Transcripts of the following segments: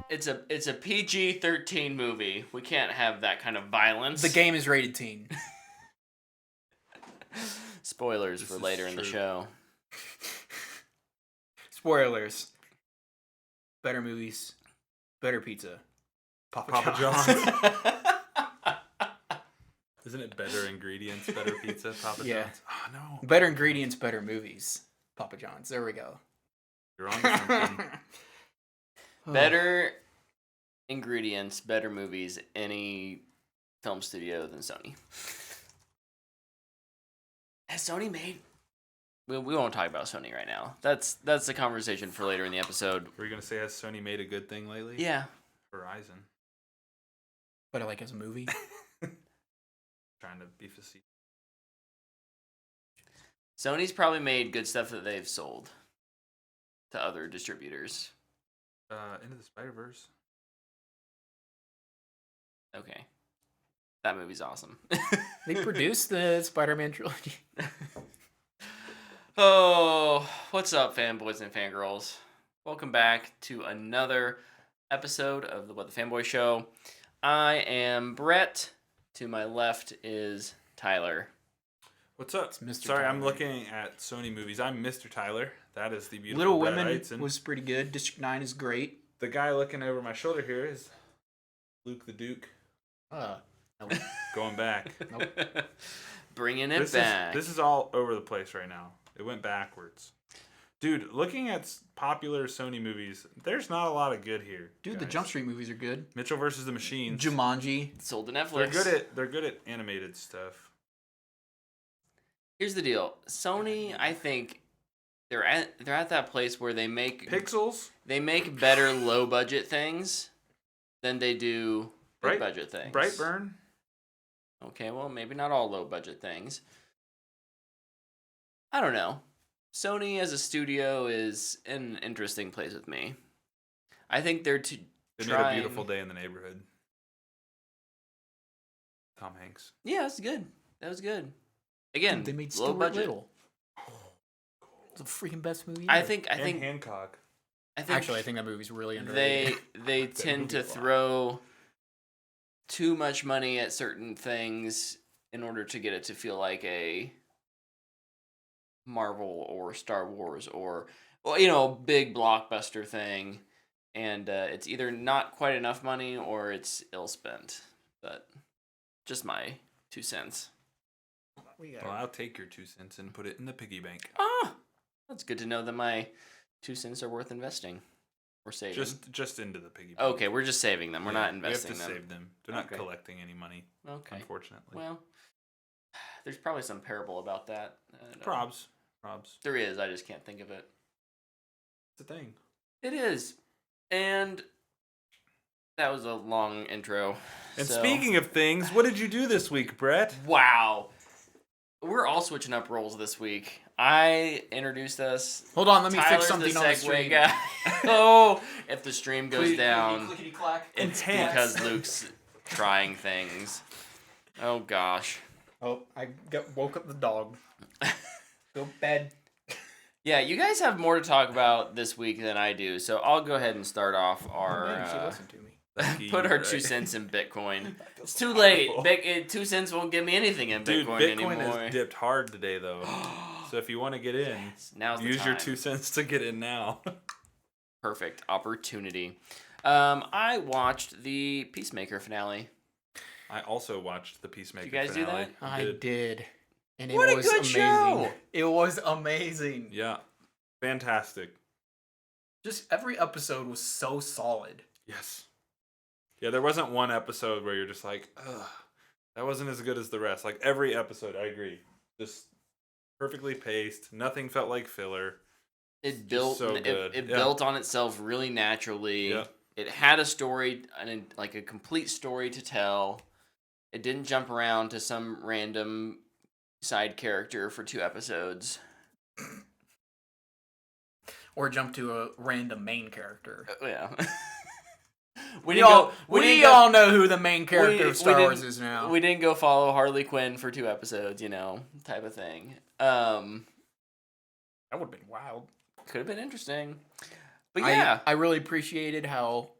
it's a PG-13 movie. We can't have that kind of violence. The game is rated teen. Spoilers for later in the show. Spoilers. Better movies. Better pizza. Papa John's. Isn't it better ingredients, better pizza, Papa John's? Oh, no. Better ingredients, better movies. Papa John's. There we go. You're on to something. Better ingredients, better movies, any film studio than Sony. Has Sony made... We won't talk about Sony right now. That's the conversation for later in the episode. Were you going to say, has Sony made a good thing lately? Yeah. Horizon. But like as a movie? Trying to be facetious. Sony's probably made good stuff that they've sold to other distributors. Into the Spider-Verse. Okay. That movie's awesome. They produced the Spider-Man trilogy. Oh, what's up, fanboys and fangirls? Welcome back to another episode of the What the Fanboy Show. I am Brett. To my left is Tyler. What's up? Mr. Sorry, Tyler. I'm looking at Sony movies. I'm Mr. Tyler. That is the beautiful Little Brett Women Eitzen. was pretty good. District 9 is great. The guy looking over my shoulder here is Luke the Duke. Nope. Going back. Nope. Bringing it back. This is all over the place right now. It went backwards. Dude, looking at popular Sony movies, there's not a lot of good here. Dude, guys. the Jump Street movies are good. Mitchell versus the Machines. Jumanji. Sold to Netflix. They're good at animated stuff. Here's the deal. Sony, I think they're at that place where they make Pixels? They make better low budget things than they do big budget things. Brightburn? Okay, well, maybe not all low budget things. I don't know. Sony as a studio is an interesting place with me. I think they're They made A Beautiful Day in the Neighborhood. Tom Hanks. Yeah, that's good. That was good. Again, Dude, they made low Stuart budget. Little. It's the freaking best movie I ever. think Hancock. Actually, I think that movie's really underrated. They tend to throw too much money at certain things in order to get it to feel like a Marvel or Star Wars or, big blockbuster thing, and it's either not quite enough money or it's ill spent. But just my 2 cents. Well, I'll take your 2 cents and put it in the piggy bank. Ah, that's good to know that my 2 cents are worth investing or saving. Just into the piggy bank. Okay, we're just saving them. We're not investing them. We have to save them. They're not collecting any money. Okay. Unfortunately. Well, there's probably some parable about that. Probs. There is. I just can't think of it. It's a thing. It is. And that was a long intro. And speaking of things, what did you do this week, Brett? Wow. We're all switching up roles this week. I introduced us. Hold on, let me Tyler's fix something the on the Segway stream. guy. Oh, if the stream goes down, Clickety-clack. it's Enhance. because Luke's trying things. Oh, gosh. Oh, I woke up the dog. Go bed. Yeah, you guys have more to talk about this week than I do, so I'll go ahead and start off She listened to me. put our 2 cents in Bitcoin. It's too late. 2 cents won't give me anything in Dude, Bitcoin Bitcoin anymore. has dipped hard today, though. So if you want to get in, Now's the use your time. 2 cents to get in now. Perfect opportunity. I watched the Peacemaker finale. I also watched the Peacemaker Did you guys finale. do that? I did. And it What a was good amazing. show! It was amazing. Yeah. Fantastic. Just every episode was so solid. Yes. Yeah, there wasn't one episode where you're just like, ugh, that wasn't as good as the rest. Like, every episode, I agree. Just perfectly paced. Nothing felt like filler. It built so good. It Yeah. built on itself really naturally. Yeah. It had a story, like a complete story to tell. It didn't jump around to some random side character for 2 episodes. Or jump to a random main character. Yeah. We all know who the main character of Star Wars is now. We didn't go follow Harley Quinn for 2 episodes, type of thing. That would have been wild. Could have been interesting. But yeah. I really appreciated how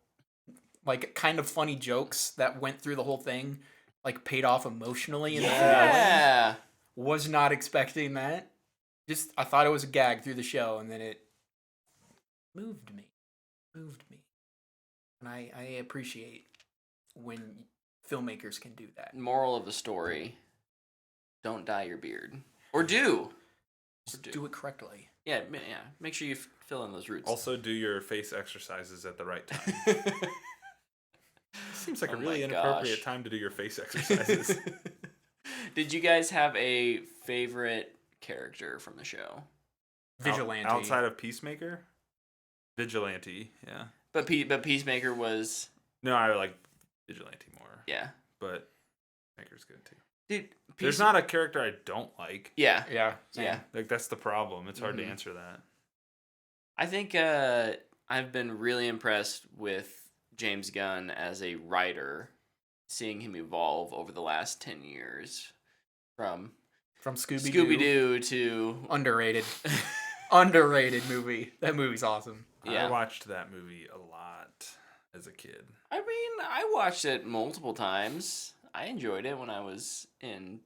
like kind of funny jokes that went through the whole thing, like paid off emotionally in the finale. Yeah. Was not expecting that. Just I thought it was a gag through the show, and then it moved me. And I appreciate when filmmakers can do that. Moral of the story: don't dye your beard, or do. Just do it correctly. Yeah. Make sure you fill in those roots. Also, do your face exercises at the right time. Seems like a really inappropriate time to do your face exercises. Did you guys have a favorite character from the show? Vigilante. Outside of Peacemaker? Vigilante, yeah. But Peacemaker was... No, I like Vigilante more. Yeah. But Peacemaker's good too. Dude, there's not a character I don't like. Yeah. Yeah. Same. Yeah. Like, that's the problem. It's hard to answer that. I think I've been really impressed with James Gunn as a writer, seeing him evolve over the last 10 years. From Scooby-Doo to... Underrated. Underrated movie. That movie's awesome. Yeah. I watched that movie a lot as a kid. I mean, I watched it multiple times. I enjoyed it when I was in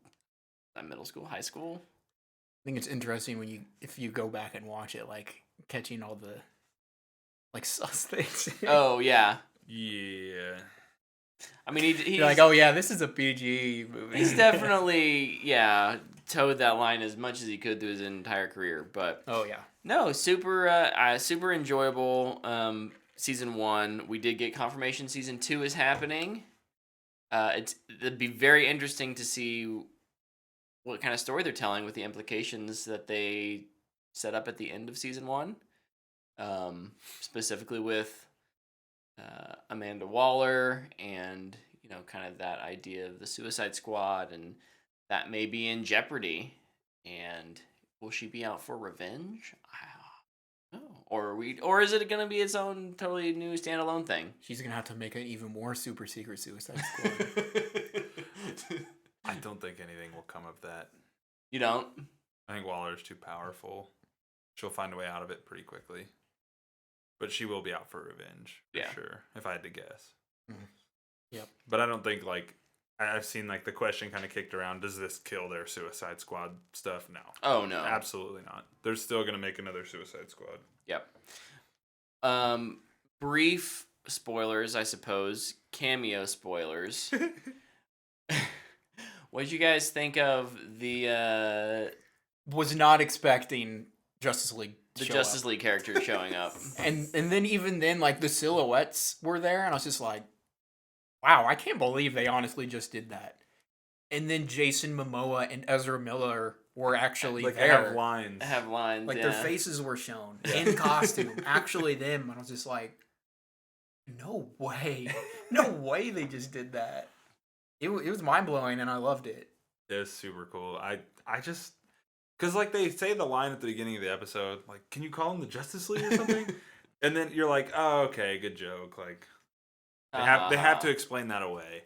middle school, high school. I think it's interesting if you go back and watch it, like catching all the like sus things. Oh yeah. Yeah. I mean, he's You're like, oh yeah, this is a PG movie. He's definitely towed that line as much as he could through his entire career. But oh yeah, no, super enjoyable. Season 1, we did get confirmation. Season 2 is happening. It'd be very interesting to see what kind of story they're telling with the implications that they set up at the end of Season 1. Specifically with Amanda Waller and, kind of that idea of the Suicide Squad, and that may be in jeopardy. And will she be out for revenge? I don't know. Or is it going to be its own totally new standalone thing? She's going to have to make an even more super secret Suicide Squad. I don't think anything will come of that. You don't? I think Waller's too powerful. She'll find a way out of it pretty quickly. But she will be out for revenge, for sure, if I had to guess. Mm-hmm. Yep. But I don't think, I've seen, the question kind of kicked around, does this kill their Suicide Squad stuff? No. Oh, no. Absolutely not. They're still going to make another Suicide Squad. Yep. Brief spoilers, I suppose. Cameo spoilers. What did you guys think of the... Was not expecting Justice League Justice League characters showing up. And then even then, the silhouettes were there, and I was just like, wow, I can't believe they honestly just did that. And then Jason Momoa and Ezra Miller were actually there. Have lines. Their faces were shown in costume. Actually them. And I was just like, no way. No way they just did that. It was mind-blowing, and I loved it. It was super cool. I just... Because, they say the line at the beginning of the episode, can you call them the Justice League or something? And then you're like, oh, okay, good joke. They have to explain that away.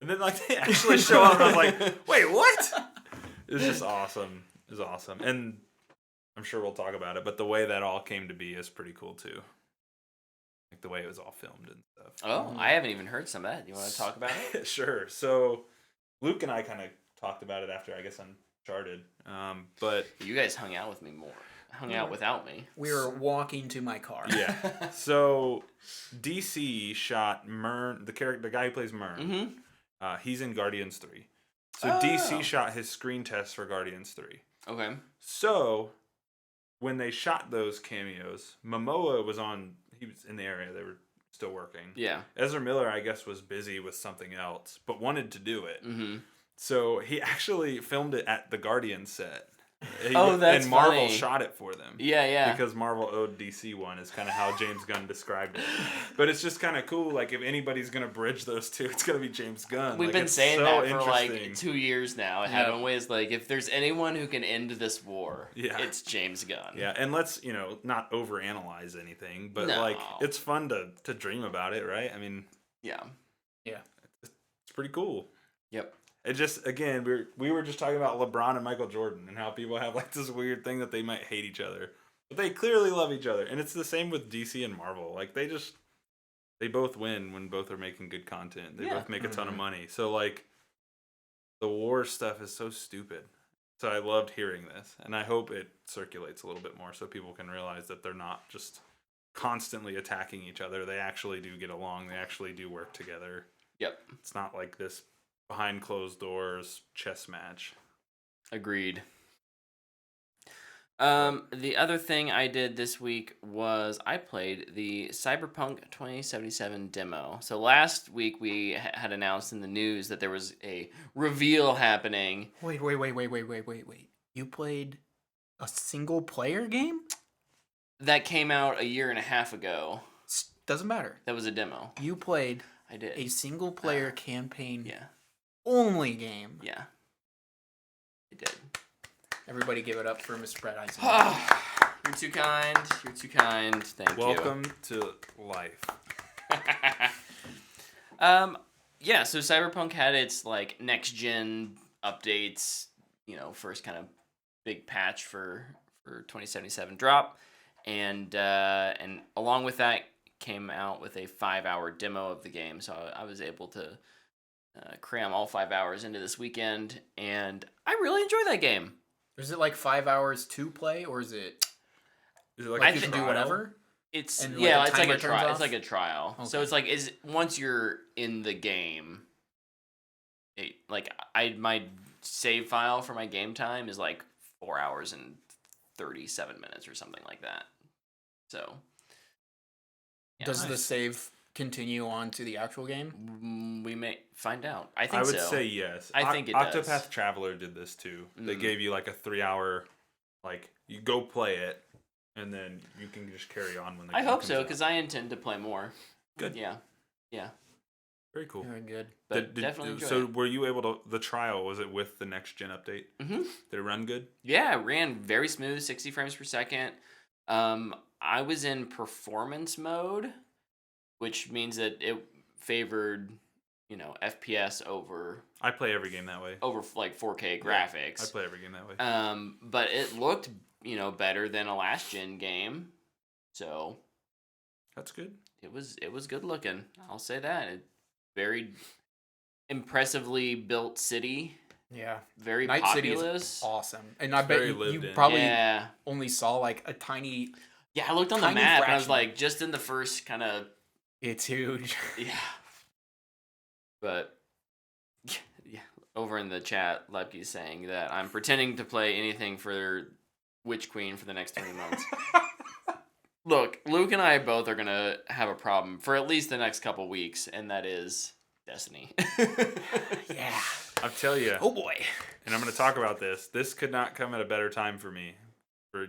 And then, they actually show up, and I was like, wait, what? It was just awesome. It was awesome. And I'm sure we'll talk about it, but the way that all came to be is pretty cool, too. The way it was all filmed and stuff. Oh, I haven't even heard some of that. You want to talk about it? Sure. So, Luke and I kind of talked about it after, I guess, Uncharted. But you guys hung out with me more. Hung out without me. We were walking to my car. Yeah. So DC shot Myrn, the guy who plays Myrn. Mm-hmm. He's in Guardians 3. So DC shot his screen test for Guardians 3. Okay. So when they shot those cameos, Momoa he was in the area. They were still working. Yeah. Ezra Miller, I guess, was busy with something else, but wanted to do it. Mm-hmm. So he actually filmed it at the Guardians set. That's and Marvel funny. shot it for them. Yeah. Because Marvel owed DC one is kind of how James Gunn described it. But it's just kind of cool. If anybody's gonna bridge those two, it's gonna be James Gunn. We've been saying that for 2 years now. Haven't we? It's if there's anyone who can end this war, it's James Gunn. Yeah, and let's not overanalyze anything, but it's fun to dream about it, right? I mean, yeah, it's pretty cool. Yep. It just, again, we were just talking about LeBron and Michael Jordan and how people have this weird thing that they might hate each other, but they clearly love each other. And it's the same with DC and Marvel. they both win when both are making good content. They Yeah. both make a ton of money. So like the war stuff is so stupid. So I loved hearing this, and I hope it circulates a little bit more so people can realize that they're not just constantly attacking each other. They actually do get along. They actually do work together. Yep. It's not like this behind closed doors chess match. Agreed. The other thing I did this week was I played the Cyberpunk 2077 demo. So last week we had announced in the news that there was a reveal happening. Wait. You played a single player game? That came out a year and a half ago. Doesn't matter. That was a demo. You played I did. a single player campaign Yeah. only game. Yeah. I did. Everybody give it up for Mr. Brett Eisen. You're too kind. You're too kind. Thank you. Welcome to life. Yeah, so Cyberpunk had its like next gen updates, first kind of big patch for 2077 drop. And along with that came out with a 5-hour demo of the game. So I was able to cram all 5 hours into this weekend, and I really enjoy that game. Is it like 5 hours to play, or is it like you can do whatever? It's And, yeah, like, it's the like a timer turns trial. off? It's like a trial. So Okay. it's like once you're in the game, my save file for my game time is like 4 hours and 37 minutes or something like that. So yeah, Does the nice. save continue on to the actual game? we may find out. I think I would so. say yes. I think it does. Octopath Traveler did this too. They Mm. gave you like a 3-hour, like you go play it, and then you can just carry on when the I game hope comes so out. because I intend to play more. Good. Yeah. Very cool. Very good. But definitely enjoy so it. were you able to? The trial, was it with the next gen update? Mm-hmm. Did it run good? Yeah, it ran very smooth, 60 frames per second. I was in performance mode, which means that it favored, FPS over I play every game that way. like 4K graphics. I play every game that way. But it looked, better than a last gen game. So That's good. it was good looking. I'll say that. Very impressively built city. Yeah. Very Night City populous. is awesome. And I It's bet very you lived in. probably Yeah. only saw like a tiny... Yeah, I looked on the Tiny map and I was fraction. like, just in the first kind of, It's huge. yeah. But, yeah, over in the chat, Lepke's saying that I'm pretending to play anything for Witch Queen for the next 3 months. Look, Luke and I both are going to have a problem for at least the next couple weeks, and that is Destiny. Yeah. I'll tell you, Oh boy. and I'm going to talk about this. This could not come at a better time for me, for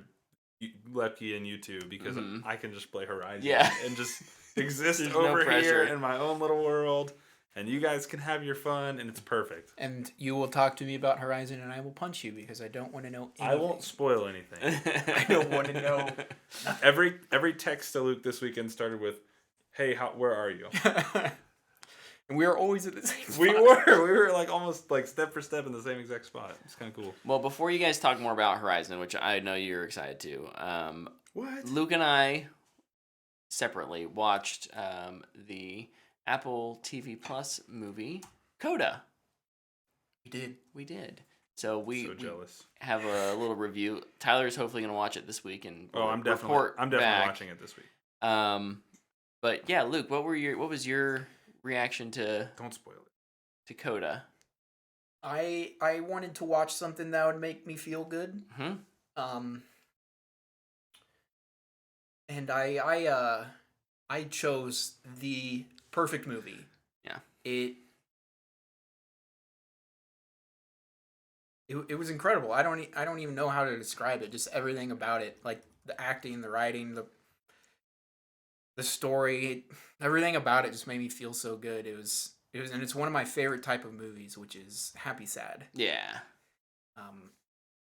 Lepke and you two, because Mhm. I can just play Horizon Yeah. and just exist There's no over pressure. here in my own little world, and you guys can have your fun, and it's perfect. And you will talk to me about Horizon and I will punch you because I don't want to know anything. I won't spoil anything. I don't want to know. Every text to Luke this weekend started with, "Hey, where are you?" And we are always at the same spot. We were like almost like step for step in the same exact spot. It's kind of cool. Well, before you guys talk more about Horizon, which I know you're excited to, What? Luke and I separately watched the Apple TV Plus movie CODA. We did. So we jealous. have a little review. Tyler's hopefully gonna watch it this week and I'm definitely report back. watching it this week. But yeah, Luke, what was your reaction to Don't spoil it. CODA? I wanted to watch something that would make me feel good. Hmm? And I chose the perfect movie. Yeah. It was incredible. I don't even know how to describe it. Just everything about it, like the acting, the writing, the story, everything about it just made me feel so good. It was and it's one of my favorite type of movies, which is happy sad. Yeah.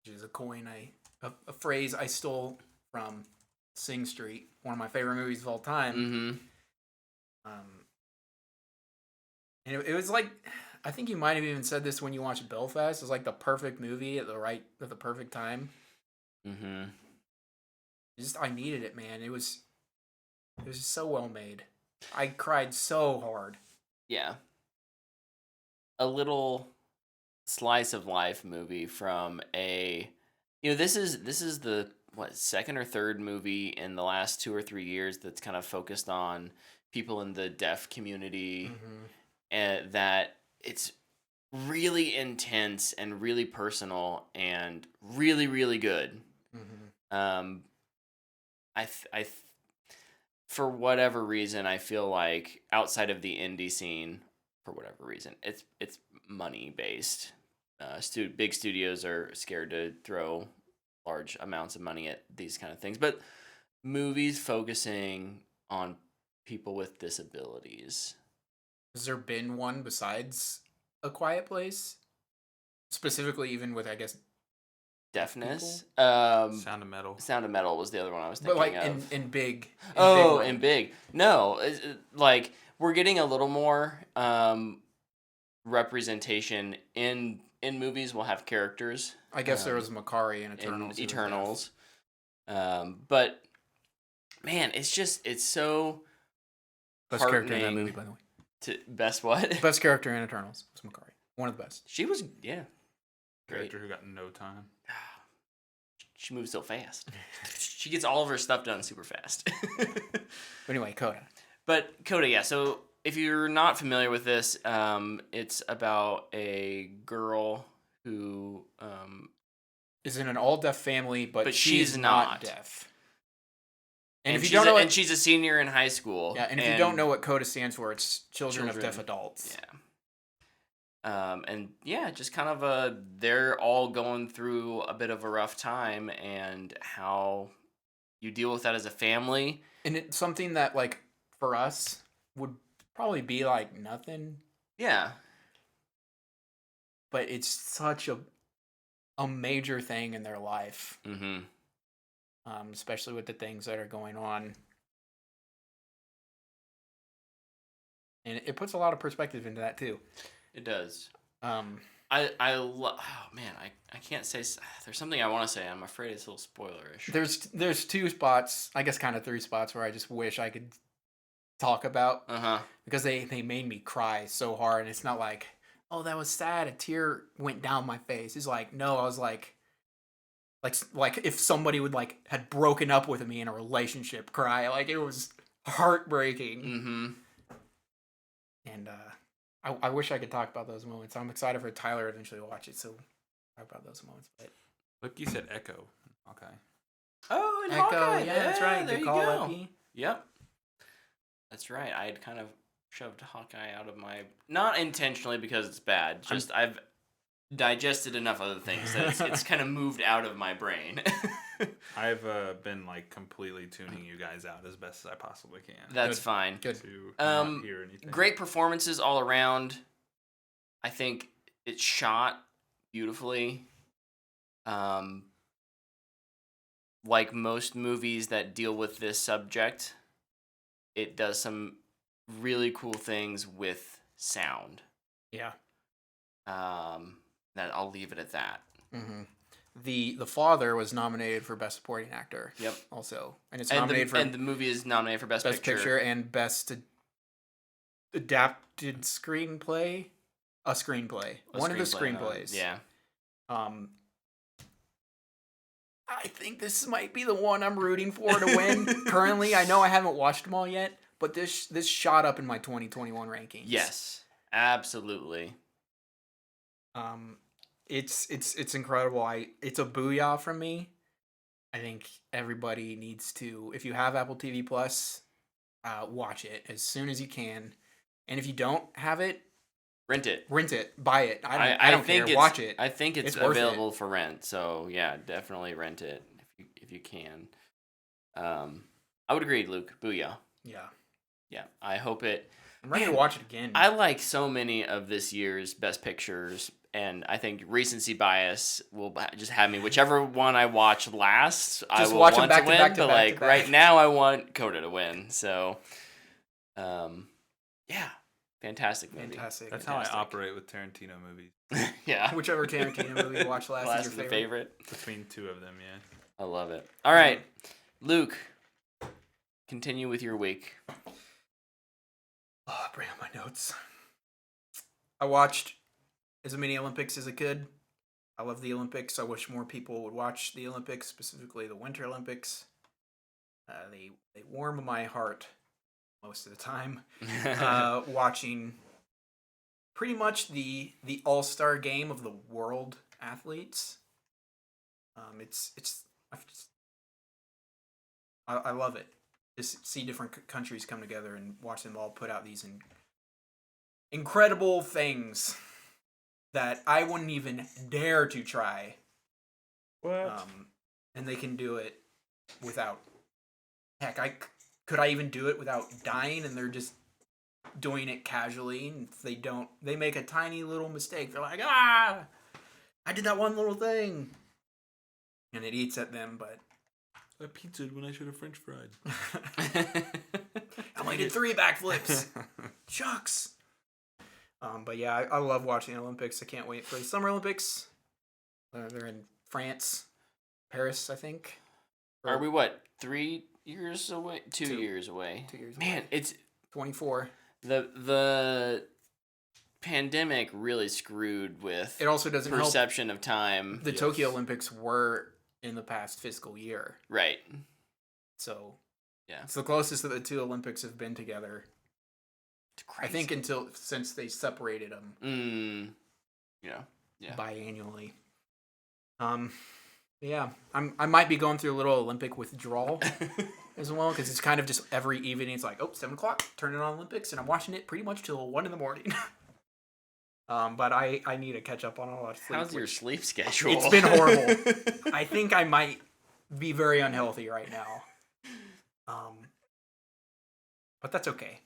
Which is a phrase I stole from Sing Street, one of my favorite movies of all time. Mm-hmm. And it was like, I think you might have even said this when you watched Belfast. It was like the perfect movie at the perfect time. Mm-hmm. I needed it, man. It was just so well made. I cried so hard. Yeah. A little slice of life movie from a, this is the second or third movie in the last 2 or 3 years that's kind of focused on people in the deaf community, and that it's really intense and really personal and really really good. um for whatever reason, I feel like outside of the indie scene, for whatever reason, it's money based. Big studios are scared to throw large amounts of money at these kind of things, but movies focusing on people with disabilities. Has there been one besides A Quiet Place? Specifically, even with, I guess, Deafness. Sound of Metal. Sound of Metal was the other one I was thinking but like of. in big. In big. No, like we're getting a little more representation in movies. We'll have characters. I guess there was Makari in Eternals. Eternals. But man, it's so best character in that movie, by the way. Best what? Best character in Eternals was Makari. One of the best. She was great. Character who got no time. She moves so fast. She gets all of her stuff done super fast. But anyway, CODA. But CODA, yeah. So if you're not familiar with this, it's about a girl who is in an all-deaf family, but she's not deaf. And if you don't know, and she's a senior in high school. Yeah, and if you don't know what CODA stands for, it's Children of Deaf Adults. Yeah. And yeah, just kind of they're all going through a bit of a rough time, and how you deal with that as a family. And it's something that, like, for us would probably be like nothing. Yeah. But it's such a major thing in their life. Especially with the things that are going on. And it puts a lot of perspective into that too. It does. Oh man, I can't say. There's something I want to say. I'm afraid it's a little spoilerish. There's 2 spots, I guess kind of 3 spots, where I just wish I could talk about. Because they made me cry so hard, and it's not like, oh, that was sad, a tear went down my face. It's like, no, I was like if somebody would had broken up with me in a relationship, cry. Like, it was heartbreaking. And I wish I could talk about those moments. I'm excited for Tyler to eventually watch it, so talk about those moments. But look, you said Echo. Okay. Oh, and Echo, Hawkeye. yeah, that's right. There Good you call, go. Lucky. Yep. That's right. I had kind of shoved Hawkeye out of my, not intentionally because it's bad. Just I've digested enough other things that it's kind of moved out of my brain. I've been completely tuning you guys out as best as I possibly can. That's fine. Good. To not hear anything. Great performances all around. I think it's shot beautifully. Like most movies that deal with this subject, it does some really cool things with sound. Yeah. That I'll leave it at that. The father was nominated for Best Supporting Actor. Yep. Also, and it's nominated for the movie is nominated for Best Picture and Best Adapted Screenplay. A screenplay. One of the screenplays. Yeah. I think this might be the one I'm rooting for to win. Currently, I know I haven't watched them all yet, but this shot up in my 2021 rankings. Yes, absolutely. It's incredible. It's a booyah from me. I think everybody needs to, if you have Apple TV Plus, watch it as soon as you can. And if you don't have it, rent it, buy it. I don't care. Watch it. I think it's available for rent. So yeah, definitely rent it if you can. I would agree, Luke. Booyah. Yeah. I hope it. I'm ready to watch it again. I like so many of this year's Best Pictures, and I think recency bias will just have me. Whichever one I watch last, I will want to win. But right now, I want CODA to win. So, yeah, fantastic movie. That's how I operate with Tarantino movies. Yeah, whichever Tarantino movie you watch last is your favorite. Between 2 of them, yeah. I love it. All right, Luke, continue with your week. Oh, bring up my notes. I watched as many Olympics as I could. I love the Olympics. I wish more people would watch the Olympics, specifically the Winter Olympics. They warm my heart most of the time. Watching pretty much the all-star game of the world athletes. I love it. Just see different countries come together and watch them all put out these incredible things that I wouldn't even dare to try. What? And they can do it without. Heck, could I even do it without dying? And they're just doing it casually. And if they make a tiny little mistake. They're like, I did that one little thing. And it eats at them, but I pizzaed when I should have French fried. I only did 3 backflips. Shucks. But yeah, I love watching the Olympics. I can't wait for the Summer Olympics. They're in France, Paris, I think. Are we 3 years away? 2 years away. 2 years Man, away. it's 24. The pandemic really screwed with It also doesn't perception of time. help. The Tokyo Olympics were in the past fiscal year. Right. So, yeah. It's the closest that the 2 Olympics have been together. It's crazy. I think since they separated them. Yeah. Biannually. Yeah, I might be going through a little Olympic withdrawal as well, because it's kind of just every evening. It's like, 7 o'clock, turn it on Olympics, and I'm watching it pretty much till 1 a.m. But I need to catch up on a lot of sleep. How's your sleep schedule? It's been horrible. I think I might be very unhealthy right now. But that's okay.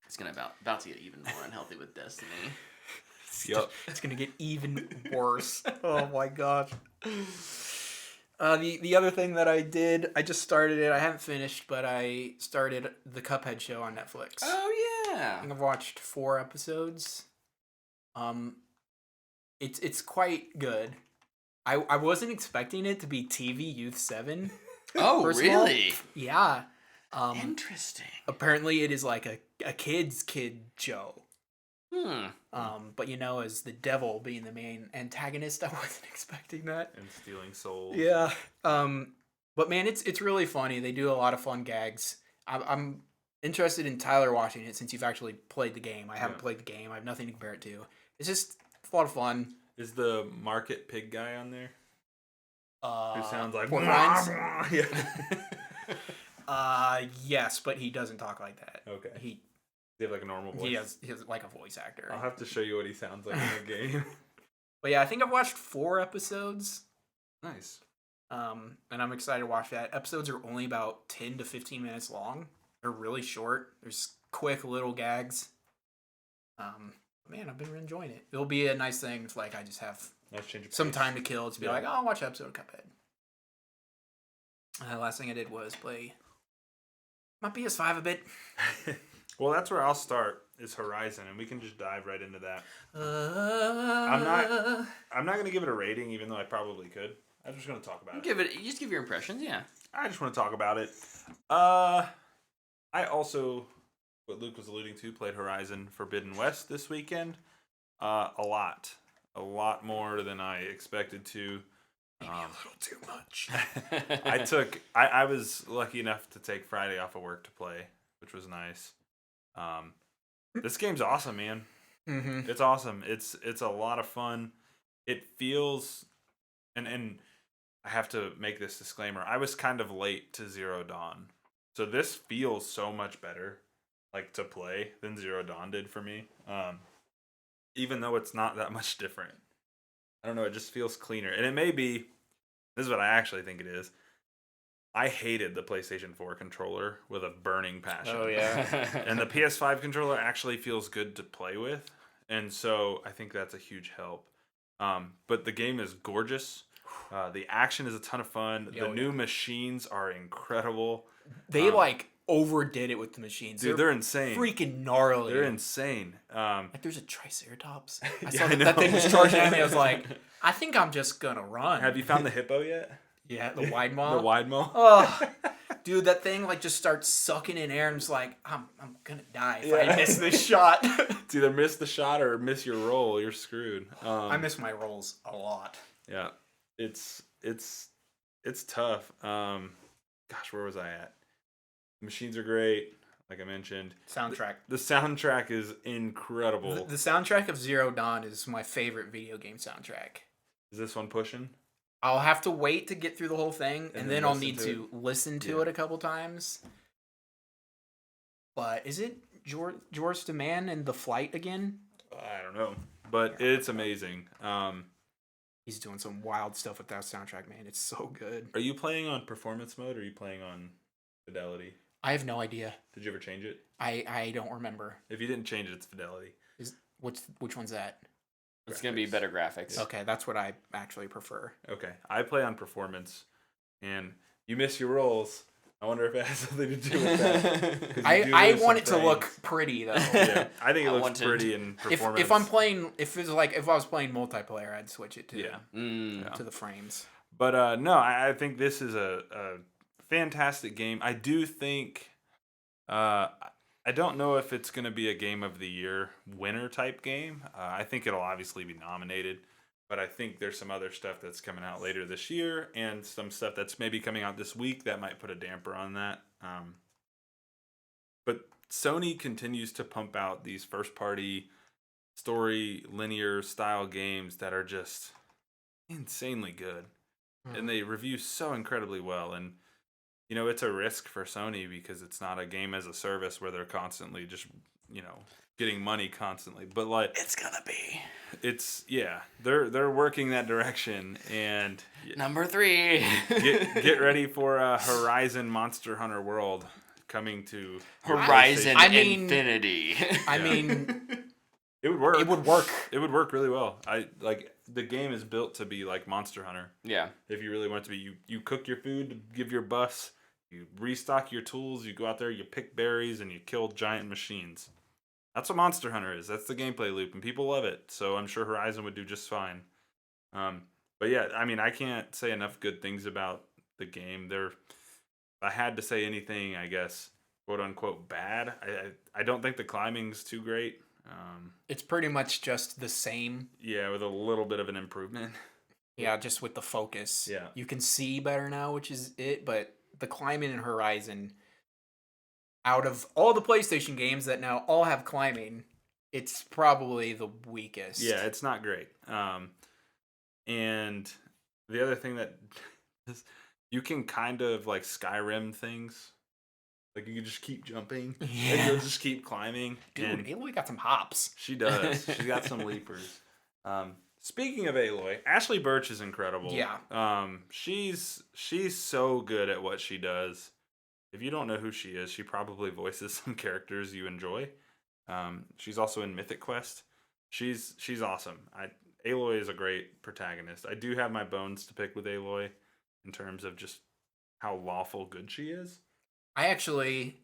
It's gonna about to get even more unhealthy with Destiny. Yep. It's gonna get even worse. Oh my gosh. The other thing that I did, I just started it. I haven't finished, but I started the Cuphead show on Netflix. Oh yeah. I think I've watched 4 episodes. It's quite good. I wasn't expecting it to be TV Youth 7. Oh really? Yeah. Interesting. Apparently it is like a kid show. But as the devil being the main antagonist, I wasn't expecting that. And stealing souls. Yeah. But man, it's really funny. They do a lot of fun gags. I'm interested in Tyler watching it since you've actually played the game. I haven't played the game. I have nothing to compare it to. It's just a lot of fun. Is the market pig guy on there? Who sounds like Pork Rinds? Yeah. Yes, but he doesn't talk like that. Okay. He They have like a normal voice. he has like a voice actor. I'll have to show you what he sounds like in the game. But yeah, I think I've watched 4 episodes. Nice. And I'm excited to watch that. Episodes are only about 10 to 15 minutes long. They're really short. There's quick little gags. Man, I've been really enjoying it. It'll be a nice thing if I just have Nice change of some pace. time to kill to be like, I'll watch an episode of Cuphead. Last thing I did was play my PS5 a bit. Well, that's where I'll start. Is Horizon, and we can just dive right into that. I'm not gonna give it a rating, even though I probably could. I'm just gonna talk about it. Just give your impressions, yeah. I just want to talk about it. I also, what Luke was alluding to, played Horizon Forbidden West this weekend. A lot more than I expected to. Maybe a little too much. I was lucky enough to take Friday off of work to play, which was nice. This game's awesome, man. Mm-hmm. It's awesome. It's a lot of fun. It feels, and I have to make this disclaimer. I was kind of late to Zero Dawn, so this feels so much better, to play than Zero Dawn did for me. Even though it's not that much different. I don't know. It just feels cleaner, and it may be. This is what I actually think it is. I hated the PlayStation 4 controller with a burning passion. Oh yeah. And the PS5 controller actually feels good to play with. And so I think that's a huge help. But the game is gorgeous. The action is a ton of fun. The new machines are incredible. They overdid it with the machines. Dude, they're insane. Freaking gnarly. They're insane. There's a Triceratops. I Yeah, saw I that thing know. was charging at me. I was like, I think I'm just gonna run. Have you found the hippo yet? Yeah, the wide maw. The wide maw. Oh, dude, that thing like just starts sucking in air, and it's like, I'm gonna die if I miss this shot. It's either miss the shot or miss your roll. You're screwed. I miss my rolls a lot. Yeah, it's tough. Gosh, where was I at? The machines are great, like I mentioned. Soundtrack. The soundtrack is incredible. The soundtrack of Zero Dawn is my favorite video game soundtrack. Is this one pushing? I'll have to wait to get through the whole thing, and then I'll need to listen to Yeah. it a couple times. But is it George the Man and the flight again? I don't know, but it's amazing. He's doing some wild stuff with that soundtrack, man. It's so good. Are you playing on performance mode or are you playing on fidelity? I have no idea. Did you ever change it? I don't remember. If you didn't change it, it's fidelity. Which one's that? It's gonna be better graphics. Okay, that's what I actually prefer. Okay, I play on performance, and you miss your rolls. I wonder if it has something to do with that. 'Cause you do I lose want some it to look frames. pretty though. Yeah, I think it I looks wanted- pretty in performance. If I'm playing, if I was playing multiplayer, I'd switch it to Yeah. to the frames. But no, I think this is a fantastic game. I do think, I don't know if it's going to be a Game of the Year winner type game. I think it'll obviously be nominated, but I think there's some other stuff that's coming out later this year and some stuff that's maybe coming out this week that might put a damper on that. But Sony continues to pump out these first party story linear style games that are just insanely good. And they review so incredibly well. And, you know, it's a risk for Sony because it's not a game as a service where they're constantly just, you know, getting money constantly. But, like, It's gonna be they're working that direction. And number 3. get ready for Horizon Monster Hunter World coming to Horizon I mean- Infinity. I Yeah. mean, It would work. it would work. It would work really well. The game is built to be like Monster Hunter. Yeah. If you really want it to be, you cook your food to give your buffs, you restock your tools, you go out there, you pick berries, and you kill giant machines. That's what Monster Hunter is. That's the gameplay loop, and people love it. So I'm sure Horizon would do just fine. But yeah, I mean, I can't say enough good things about the game. If I had to say anything, I guess, quote unquote, bad, I don't think the climbing's too great. It's pretty much just the same. Yeah, with a little bit of an improvement. Yeah, just with the focus. Yeah. You can see better now, which is it, but the climbing in Horizon, out of all the PlayStation games that now all have climbing, it's probably the weakest. Yeah, it's not great. And the other thing that is, you can kind of like Skyrim things. Like you can just keep jumping and you'll just keep climbing. Dude, and Aloy got some hops. she does. She's got some leapers. Speaking of Aloy, Ashley Birch is incredible. Yeah. She's so good at what she does. If you don't know who she is, she probably voices some characters you enjoy. She's also in Mythic Quest. She's awesome. Aloy is a great protagonist. I do have my bones to pick with Aloy in terms of just how lawful good she is. I actually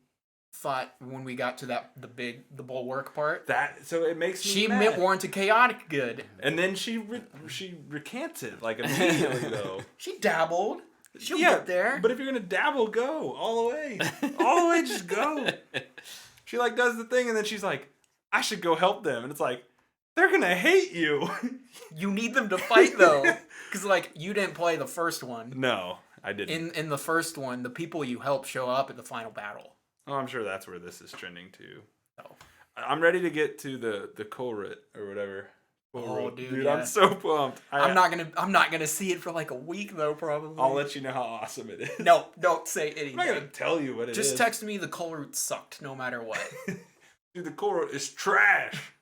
thought when we got to the bulwark part, So it makes me she mad. warned to chaotic good. And then she recanted like immediately though. She dabbled. She'll get there. But if you're gonna dabble, go all the way. All the way, just go. She like does the thing and then she's like, I should go help them. And it's like, they're gonna hate you. You need them to fight though. Because like you didn't play the first one. No, I didn't. In the first one, the people you help show up at the final battle. Oh, I'm sure that's where this is trending too. Oh. I'm ready to get to the Colrit or whatever. Oh, dude, I'm yeah. so pumped. I'm not gonna see it for like a week though, probably. I'll let you know how awesome it is. No, don't say anything. I'm not gonna tell you what it is. Just text me the coal root sucked no matter what. Dude, the Colrit is trash.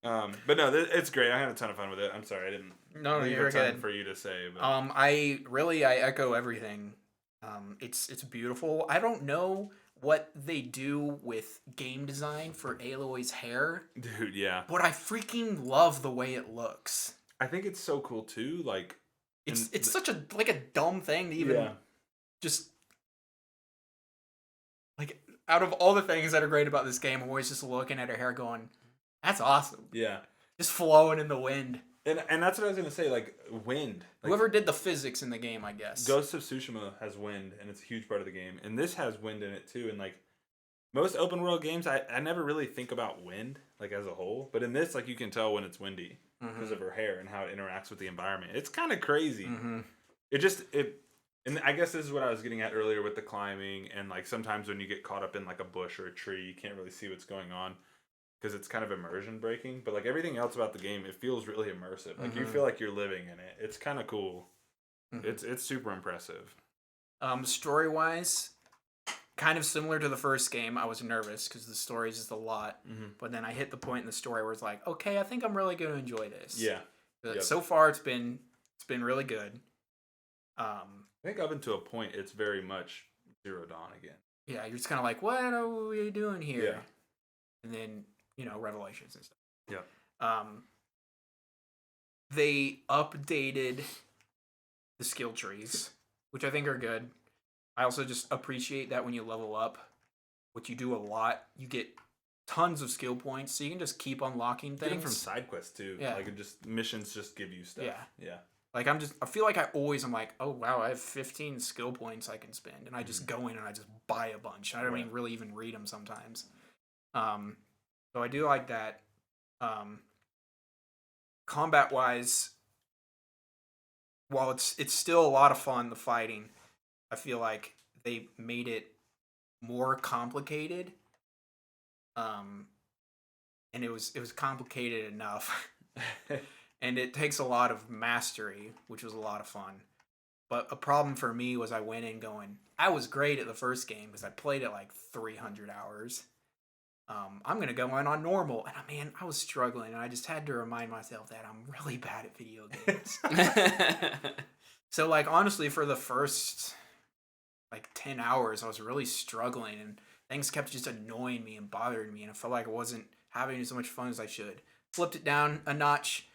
But no, it's great. I had a ton of fun with it. I'm sorry I didn't No, leave you're a ton good. for you to say. But I echo everything. It's beautiful. I don't know what they do with game design for Aloy's hair, dude, yeah, but I freaking love the way it looks. I think it's so cool too. Like, It's such a dumb thing to even just like out of all the things that are great about this game, I'm always just looking at her hair going, "That's awesome." yeah. Just flowing in the wind. And that's what I was gonna say. Like wind. Like, Whoever did the physics in the game, I guess. Ghost of Tsushima has wind, and it's a huge part of the game. And this has wind in it too. And like most open world games, I never really think about wind like as a whole. But in this, like you can tell when it's windy because of her hair and how it interacts with the environment. It's kind of crazy. And I guess this is what I was getting at earlier with the climbing, and like sometimes when you get caught up in like a bush or a tree, you can't really see what's going on because it's kind of immersion breaking. But like everything else about the game, it feels really immersive. Like you feel like you're living in it. It's kind of cool. It's super impressive. Story wise, kind of similar to the first game. I was nervous because the story is just a lot, but then I hit the point in the story where it's like, okay, I think I'm really going to enjoy this. Yeah. So far, it's been really good. I think up until a point, it's very much Zero Dawn again. Yeah, you're just kind of like, what are we doing here? Yeah. And then, Revelations and stuff. Yeah. They updated the skill trees, which I think are good. I also just appreciate that when you level up, which you do a lot, you get tons of skill points, so you can just keep unlocking things. Get them from side quests too. Yeah. Like missions just give you stuff. Yeah. Like I feel like I'm like, oh wow, I have 15 skill points I can spend, and I just go in and I just buy a bunch. I don't even really even read them sometimes. So I do like that. Combat wise, while it's still a lot of fun, the fighting, I feel like they made it more complicated. And it was complicated enough. And it takes a lot of mastery, which was a lot of fun. But a problem for me was I went in going, I was great at the first game because I played it like 300 hours. I'm going to go in on normal. And man, I was struggling. And I just had to remind myself that I'm really bad at video games. So like, honestly, for the first like 10 hours, I was really struggling. And things kept just annoying me and bothering me. And I felt like I wasn't having as much fun as I should. Flipped it down a notch.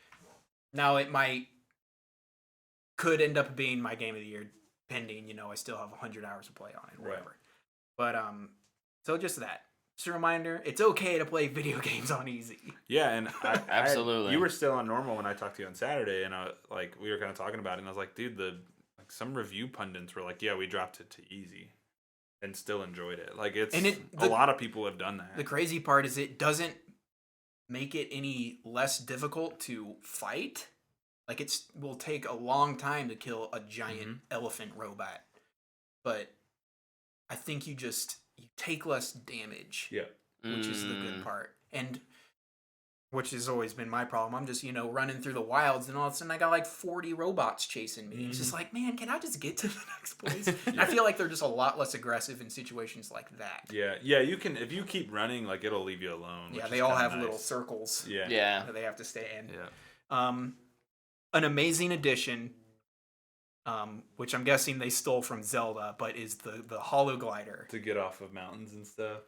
Now it could end up being my game of the year, pending, I still have 100 hours to play on it, whatever. But so just that. Just a reminder, it's okay to play video games on easy. Yeah, and Absolutely. You were still on normal when I talked to you on Saturday, and we were kind of talking about it, and I was like, dude, some review pundits were like, yeah, we dropped it to easy, and still enjoyed it. Like a lot of people have done that. The crazy part is it doesn't make it any less difficult to fight. Like it will take a long time to kill a giant elephant robot, but I think you take less damage. Yeah, which is the good part, and which has always been my problem. I'm just running through the wilds, and all of a sudden I got like 40 robots chasing me. It's just like, man, can I just get to the next place? I feel like they're just a lot less aggressive in situations like that. Yeah. You can, if you keep running, like it'll leave you alone. Yeah, they all have little circles. Yeah, that they have to stay in. Yeah. An amazing addition, which I'm guessing they stole from Zelda, but is the Hollow Glider To get off of mountains and stuff.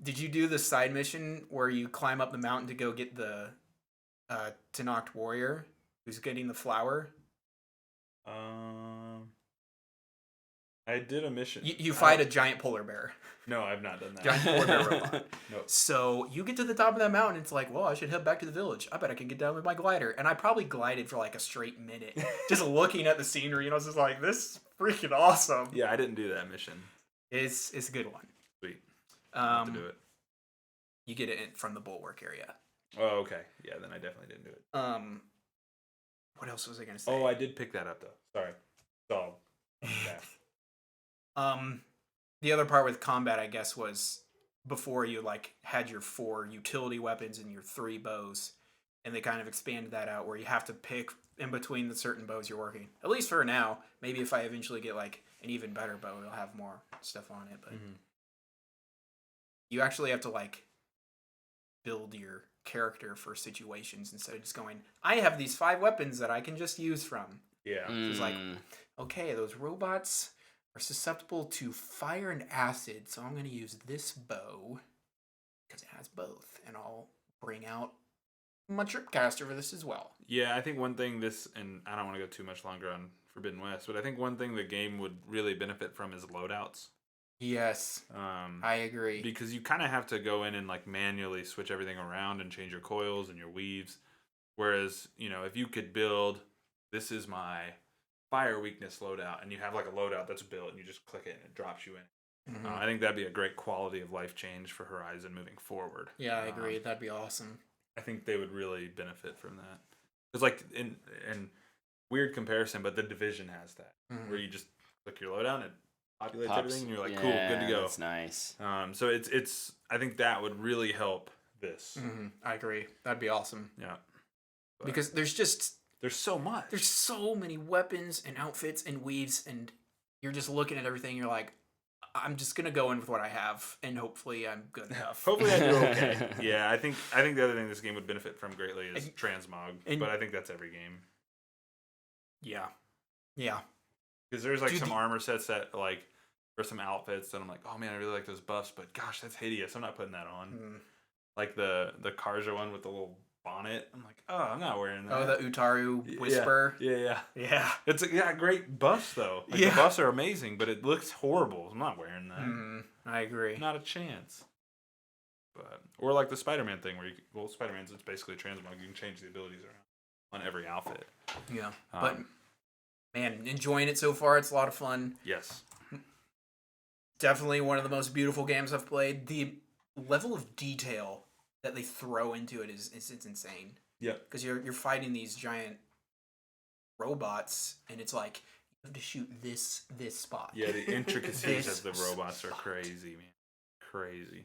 Did you do the side mission where you climb up the mountain to go get the Tanoct warrior who's getting the flower? I did a mission. You fight a giant polar bear. No, I've not done that. Giant polar bear robot. No. So you get to the top of that mountain, it's like, well, I should head back to the village. I bet I can get down with my glider. And I probably glided for like a straight minute, just looking at the scenery, and I was just like, this is freaking awesome. Yeah, I didn't do that mission. It's a good one. Sweet. I'll have to do it. You get it from the bulwark area. Oh, okay. Yeah, then I definitely didn't do it. What else was I gonna say? Oh, I did pick that up though. Sorry. So, the other part with combat, I guess, was before you like had your 4 utility weapons and your 3 bows, and they kind of expanded that out where you have to pick in between the certain bows you're working. At least for now. Maybe if I eventually get like an even better bow, it'll have more stuff on it. But you actually have to like build your character for situations instead of just going, I have these 5 weapons that I can just use from. yeah. It's like, okay, those robots are susceptible to fire and acid, so I'm going to use this bow because it has both, and I'll bring out my tripcaster for this as well. Yeah, I think one thing and I don't want to go too much longer on Forbidden West, but I think one thing the game would really benefit from is loadouts. Yes, I agree. Because you kind of have to go in and like manually switch everything around and change your coils and your weaves. Whereas, if you could build, this is my fire weakness loadout, and you have like a loadout that's built, and you just click it and it drops you in. Mm-hmm. I think that'd be a great quality of life change for Horizon moving forward. Yeah, I agree. That'd be awesome. I think they would really benefit from that. Because like in weird comparison, but the Division has that, where you just click your loadout and it populates everything, and you're like, cool, good to go. That's nice. So it's I think that would really help this. I agree. That'd be awesome. Yeah. But because there's so much. There's so many weapons and outfits and weaves, and you're just looking at everything. You're like, I'm just gonna go in with what I have, and hopefully I'm good enough. Hopefully I do okay. Yeah, I think the other thing this game would benefit from greatly is transmog, but I think that's every game. Yeah. Because there's like some armor sets that like, or some outfits that I'm like, oh man, I really like those buffs, but gosh, that's hideous. I'm not putting that on. Like the Karja one with the little bonnet. I'm like, oh, I'm not wearing that. Oh, the Utaru Whisper. Yeah. It's great buffs though. Like, the buffs are amazing, but it looks horrible. I'm not wearing that. I agree. Not a chance. But or like the Spider-Man thing where Spider-Man's it's basically a transmog. You can change the abilities around on every outfit. Yeah, but man, enjoying it so far. It's a lot of fun. Yes. Definitely one of the most beautiful games I've played. The level of detail that they throw into it is it's insane. Yeah. Because you're fighting these giant robots, and it's like you have to shoot this spot. Yeah, the intricacies of the robots are crazy, man. Crazy.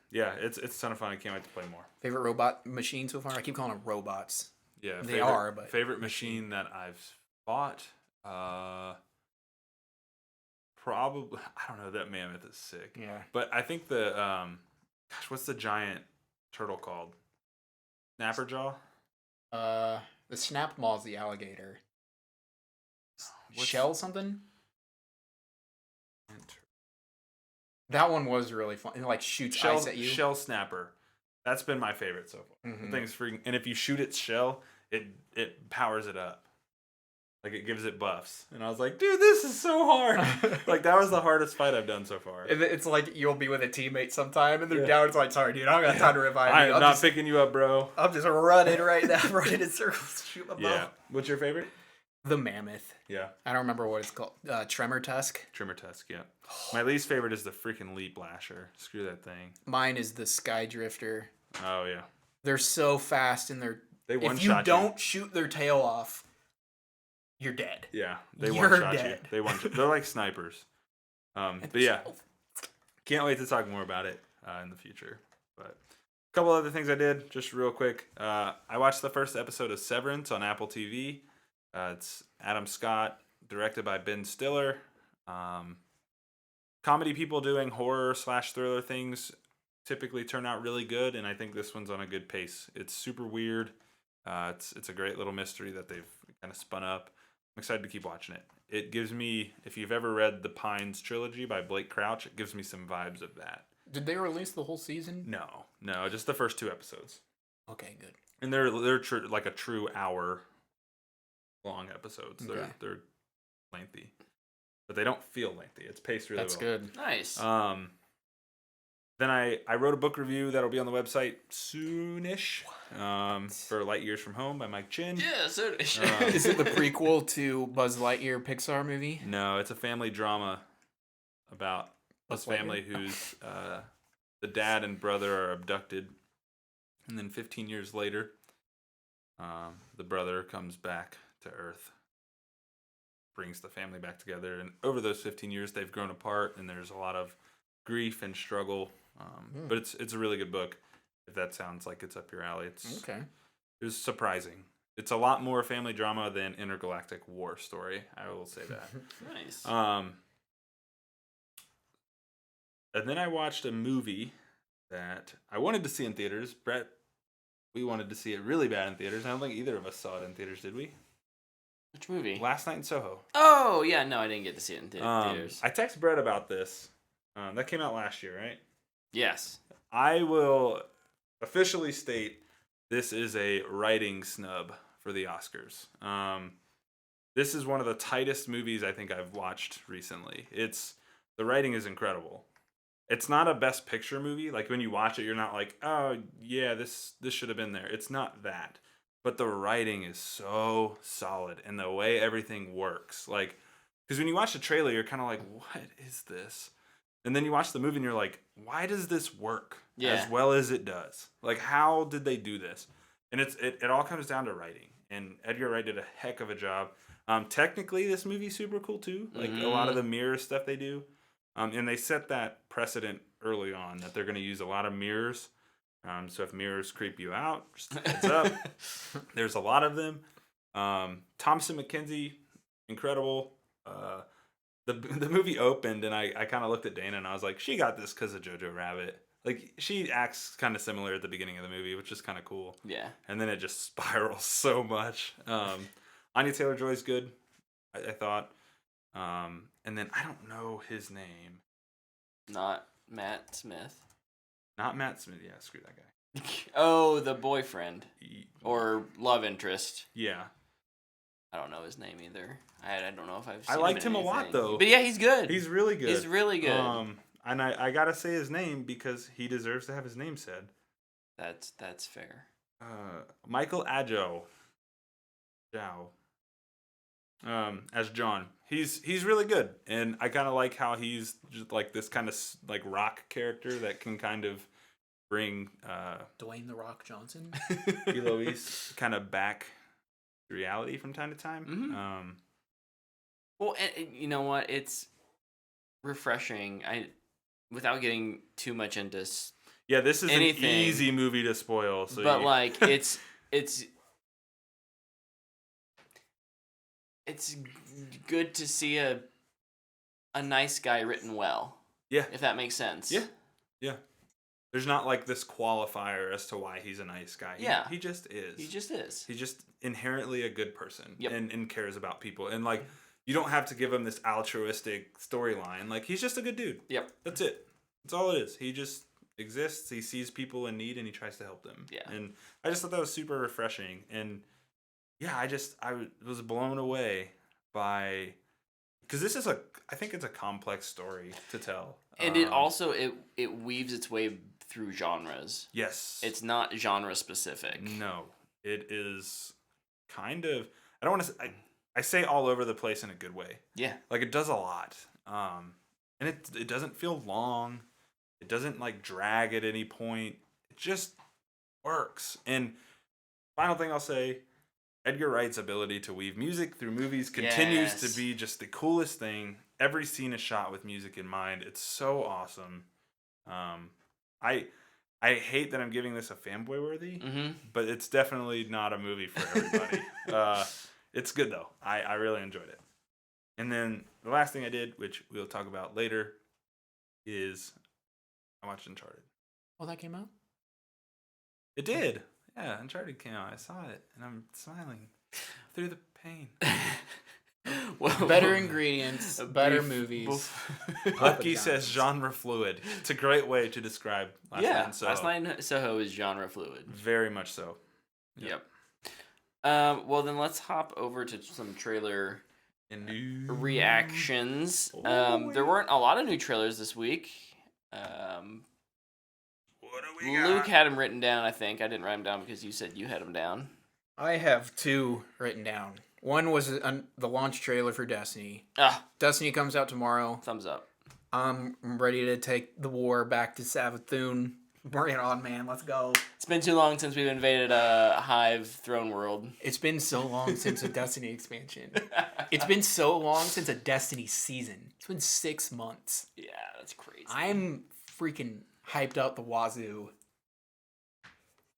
Yeah, it's a ton of fun. I can't wait to play more. Favorite robot machine so far? I keep calling them robots. Yeah, they are. But favorite machine that I've fought. Probably I don't know. That mammoth is sick. Yeah, but I think the what's the giant turtle called? Snapperjaw. The Snap Maw's the alligator. Shell something. That one was really fun. It like shoots ice at you. Shell Snapper. That's been my favorite so far. The thing's freaking, and if you shoot its shell, it powers it up. Like it gives it buffs. And I was like, dude, this is so hard. Like that was the hardest fight I've done so far. It's like you'll be with a teammate sometime and they're down. It's like, sorry, dude, I don't got time to revive you. I'm not picking you up, bro. I'm just running right now, running in circles, shoot my bow. Yeah. What's your favorite? The mammoth. Yeah. I don't remember what it's called. Tremor Tusk. Tremor Tusk, yeah. My least favorite is the freaking Leap Lasher. Screw that thing. Mine is the Sky Drifter. Oh, yeah. They're so fast and they one-shot you. If you don't shoot their tail off, you're dead. Yeah. They one-shot you. They're like snipers. But yeah. Can't wait to talk more about it in the future. But a couple other things I did, just real quick. I watched the first episode of Severance on Apple TV. It's Adam Scott, directed by Ben Stiller. Comedy people doing horror/thriller things typically turn out really good, and I think this one's on a good pace. It's super weird. It's a great little mystery that they've kind of spun up. I'm excited to keep watching it. It gives me, if you've ever read the Pines trilogy by Blake Crouch, it gives me some vibes of that. Did they release the whole season? No, just the first 2 episodes. Okay, good. And they're like a true hour long episodes. Okay. They're lengthy, but they don't feel lengthy. It's paced really well. That's good. Nice. Then I wrote a book review that'll be on the website soonish. For Light Years from Home by Mike Chin. Yeah, soonish. Is it the prequel to Buzz Lightyear Pixar movie? No, it's a family drama about this family whose the dad and brother are abducted, and then 15 years later, the brother comes back to Earth, brings the family back together, and over those 15 years they've grown apart, and there's a lot of grief and struggle. But it's a really good book. If that sounds like it's up your alley, okay. It was surprising. It's a lot more family drama than Intergalactic War Story. I will say that. Nice. And then I watched a movie that I wanted to see in theaters. Brett, we wanted to see it really bad in theaters. I don't think either of us saw it in theaters, did we? Which movie? Last Night in Soho. Oh, yeah. No, I didn't get to see it in theaters. I texted Brett about this. That came out last year, right? Yes. I will officially state this is a writing snub for the Oscars. This is one of the tightest movies I think I've watched recently. The writing is incredible. it's not a Best Picture movie. Like when you watch it, you're not like, oh yeah, this should have been there. It's not that, but the writing is so solid and the way everything works. Like, because when you watch the trailer, you're kind of like, what is this? And then you watch the movie and you're like, why does this work as well as it does? Like, how did they do this? And it all comes down to writing. And Edgar Wright did a heck of a job. Technically, this movie's super cool too. Like a lot of the mirror stuff they do. And they set that precedent early on that they're going to use a lot of mirrors. So if mirrors creep you out, just heads up. There's a lot of them. Thomasin McKenzie, incredible. The movie opened and I kind of looked at Dana and I was like, she got this because of Jojo Rabbit. Like, she acts kind of similar at the beginning of the movie, which is kind of cool. Yeah. And then it just spirals so much. Anya Taylor-Joy's good, I thought. And then I don't know his name. Not Matt Smith. Not Matt Smith. Yeah, screw that guy. Oh, the boyfriend. Or love interest. Yeah. I don't know his name either. I don't know if I've seen I liked him a lot, though. But yeah, he's good. He's really good. He's really good. And I gotta say his name because he deserves to have his name said. That's fair. Michael Adjo. As John. He's really good. And I kind of like how he's just like this kind of like rock character that can kind of bring Dwayne The Rock Johnson. Eloise kind of back to reality from time to time. Mm-hmm. Well, and you know what? It's refreshing. Without getting too much into this is anything, an easy movie to spoil. So but like it's good to see a nice guy written well. Yeah, if that makes sense. Yeah. There's not like this qualifier as to why he's a nice guy. He just is. He just is. He's just inherently a good person. Yep. And cares about people. And like, you don't have to give him this altruistic storyline. Like, he's just a good dude. Yep. That's it. That's all it is. He just exists. He sees people in need and he tries to help them. Yeah. And I just thought that was super refreshing. And yeah, I was blown away by, because this is I think it's a complex story to tell. And it also, it weaves its way through genres. Yes. It's not genre specific. No. It is kind of, I don't want to say, I say all over the place in a good way. Yeah. Like, it does a lot. And it doesn't feel long. It doesn't like drag at any point. It just works. And final thing I'll say, Edgar Wright's ability to weave music through movies continues to be just the coolest thing. Every scene is shot with music in mind. It's so awesome. I hate that I'm giving this a fanboy worthy, but it's definitely not a movie for everybody. It's good though. I really enjoyed it. And then the last thing I did, which we'll talk about later, is I watched Uncharted. Oh, that came out? It did. Yeah, Uncharted came out. I saw it, and I'm smiling through the pain. Better ingredients, better movies. Lucky says genre fluid. It's a great way to describe Last Night in Soho. Last Night in Soho is genre fluid. Very much so. Yep. Well, then let's hop over to some trailer reactions. There weren't a lot of new trailers this week. What do we got? Luke had them written down, I think. I didn't write them down because you said you had them down. I have two written down. One was the launch trailer for Destiny. Destiny comes out tomorrow. Thumbs up. I'm ready to take the war back to Savathûn. Bring it on, man. Let's go. It's been too long since we've invaded a Hive throne world. It's been so long since a Destiny expansion. It's been so long since a Destiny season. It's been 6 months. Yeah, that's crazy. I'm freaking hyped out the wazoo.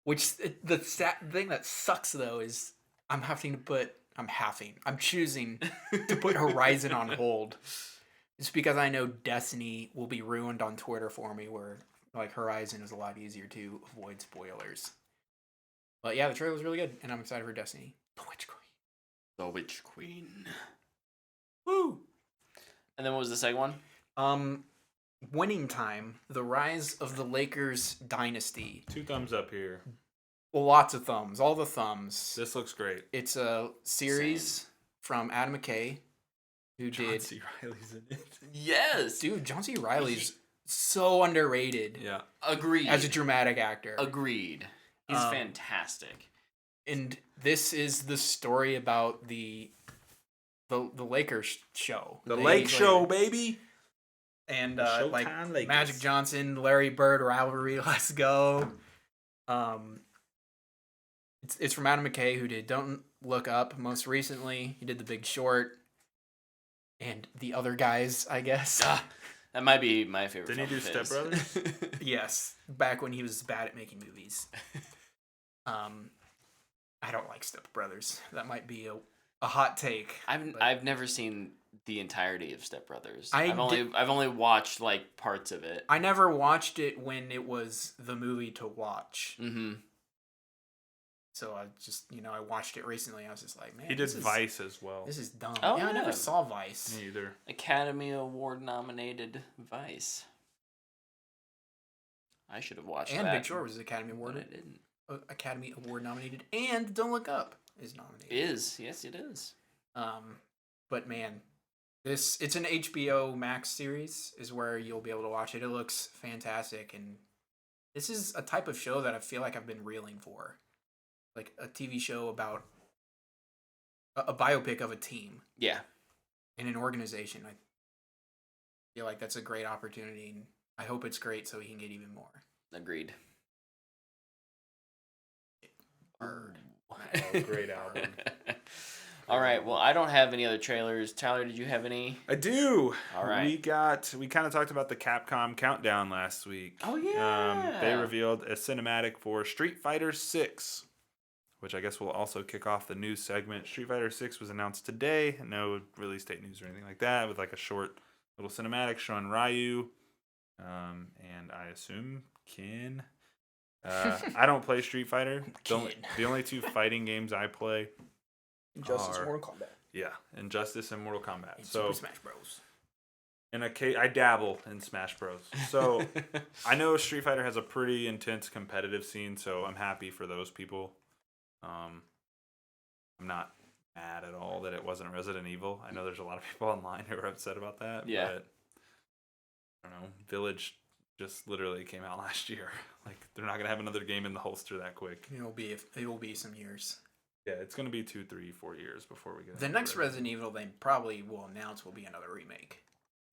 Which, the thing that sucks, though, is I'm choosing to put Horizon on hold. It's because I know Destiny will be ruined on Twitter for me, where like Horizon is a lot easier to avoid spoilers. But yeah, the trailer was really good, and I'm excited for Destiny. The Witch Queen. The Witch Queen. Woo! And then what was the second one? Winning Time, The Rise of the Lakers Dynasty. 2 thumbs up here. Lots of thumbs. All the thumbs. This looks great. It's a series from Adam McKay, who did... John C. Reilly's in it. Yes! Dude, John C. Reilly's so underrated. Yeah. Agreed. As a dramatic actor. Agreed. He's fantastic. And this is the story about the Lakers show. The Lake Show, baby. And Showtime like Lakers. Magic Johnson, Larry Bird rivalry. Let's go. It's from Adam McKay, who did Don't Look Up most recently. He did The Big Short. And the other guys, I guess. That might be my favorite. Didn't he do Step Brothers? Yes, back when he was bad at making movies. I don't like Step Brothers. That might be a hot take. I've never seen the entirety of Step Brothers. I've only watched like parts of it. I never watched it when it was the movie to watch. Mm-hmm. So I just, I watched it recently. I was just like, man, He did Vice as well. This is dumb. Oh, yeah, I yeah. never saw Vice. Me either. Academy Award nominated Vice. I should have watched And that. Big Short was Academy Award. But I didn't. Academy Award nominated, and Don't Look Up is nominated. Yes, it is. But man, it's an HBO Max series is where you'll be able to watch it. It looks fantastic, and this is a type of show that I feel like I've been reeling for, like a TV show about a biopic of a team. Yeah. In an organization. I feel like that's a great opportunity, and I hope it's great so we can get even more. Agreed. Bird. Oh, great album. All right. Well, I don't have any other trailers. Tyler, did you have any? I do. All right. We kind of talked about the Capcom countdown last week. Oh yeah. They revealed a cinematic for Street Fighter 6, which I guess will also kick off the news segment. Street Fighter 6 was announced today. No release date news or anything like that, with like a short little cinematic showing Ryu, and I assume Ken. I don't play Street Fighter. The only two fighting games I play Injustice, are Mortal Kombat. Yeah, Injustice and Mortal Kombat. And So Super Smash Bros. And I dabble in Smash Bros. So I know Street Fighter has a pretty intense competitive scene, so I'm happy for those people. I'm not mad at all that it wasn't Resident Evil. I know there's a lot of people online who are upset about that. Yeah. But I don't know. Village just literally came out last year. Like, they're not gonna have another game in the holster that quick. It will be some years. Yeah, it's gonna be 2, 3, 4 years before we get The next Resident Evil they probably will announce will be another remake.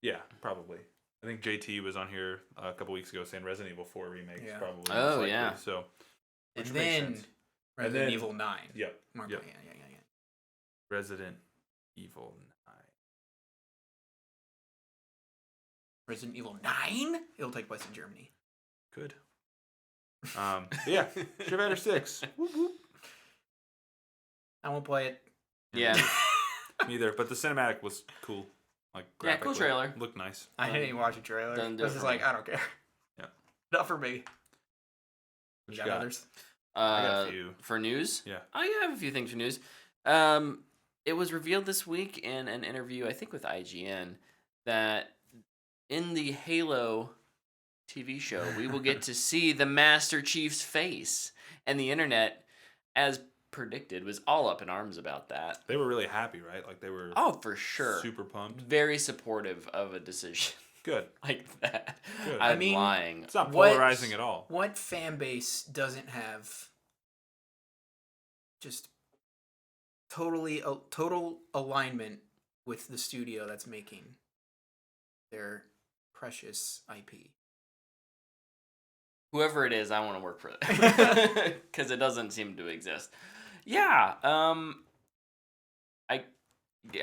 Yeah, probably. I think JT was on here a couple weeks ago saying Resident Evil 4 remake is probably most likely. Yeah. So, And then Resident Evil 9. Yep. Yep. Yep. Yeah. Resident Evil 9. Resident Evil 9? It'll take place in Germany. Good. Yeah, Street Fighter 6. Whoop, whoop. I won't play it. Yeah. Neither, but the cinematic was cool. Like, Yeah, cool trailer. Looked nice. I didn't even watch a trailer. Doesn't do This it is for like, me. I don't care. Yeah. Not for me. What You you got got? others? I got a few. For news? Yeah. I have a few things for news. It was revealed this week in an interview, I think with IGN, that in the Halo TV show, we will get to see the Master Chief's face. And the internet, as predicted, was all up in arms about that. They were really happy, right? Like, they were Oh, for sure. super pumped. Very supportive of a decision Good. like that. Good. I'm I mean, lying. It's not What- polarizing at all. What fan base doesn't have just total alignment with the studio that's making their precious IP? Whoever it is, I want to work for it because it doesn't seem to exist. Yeah. I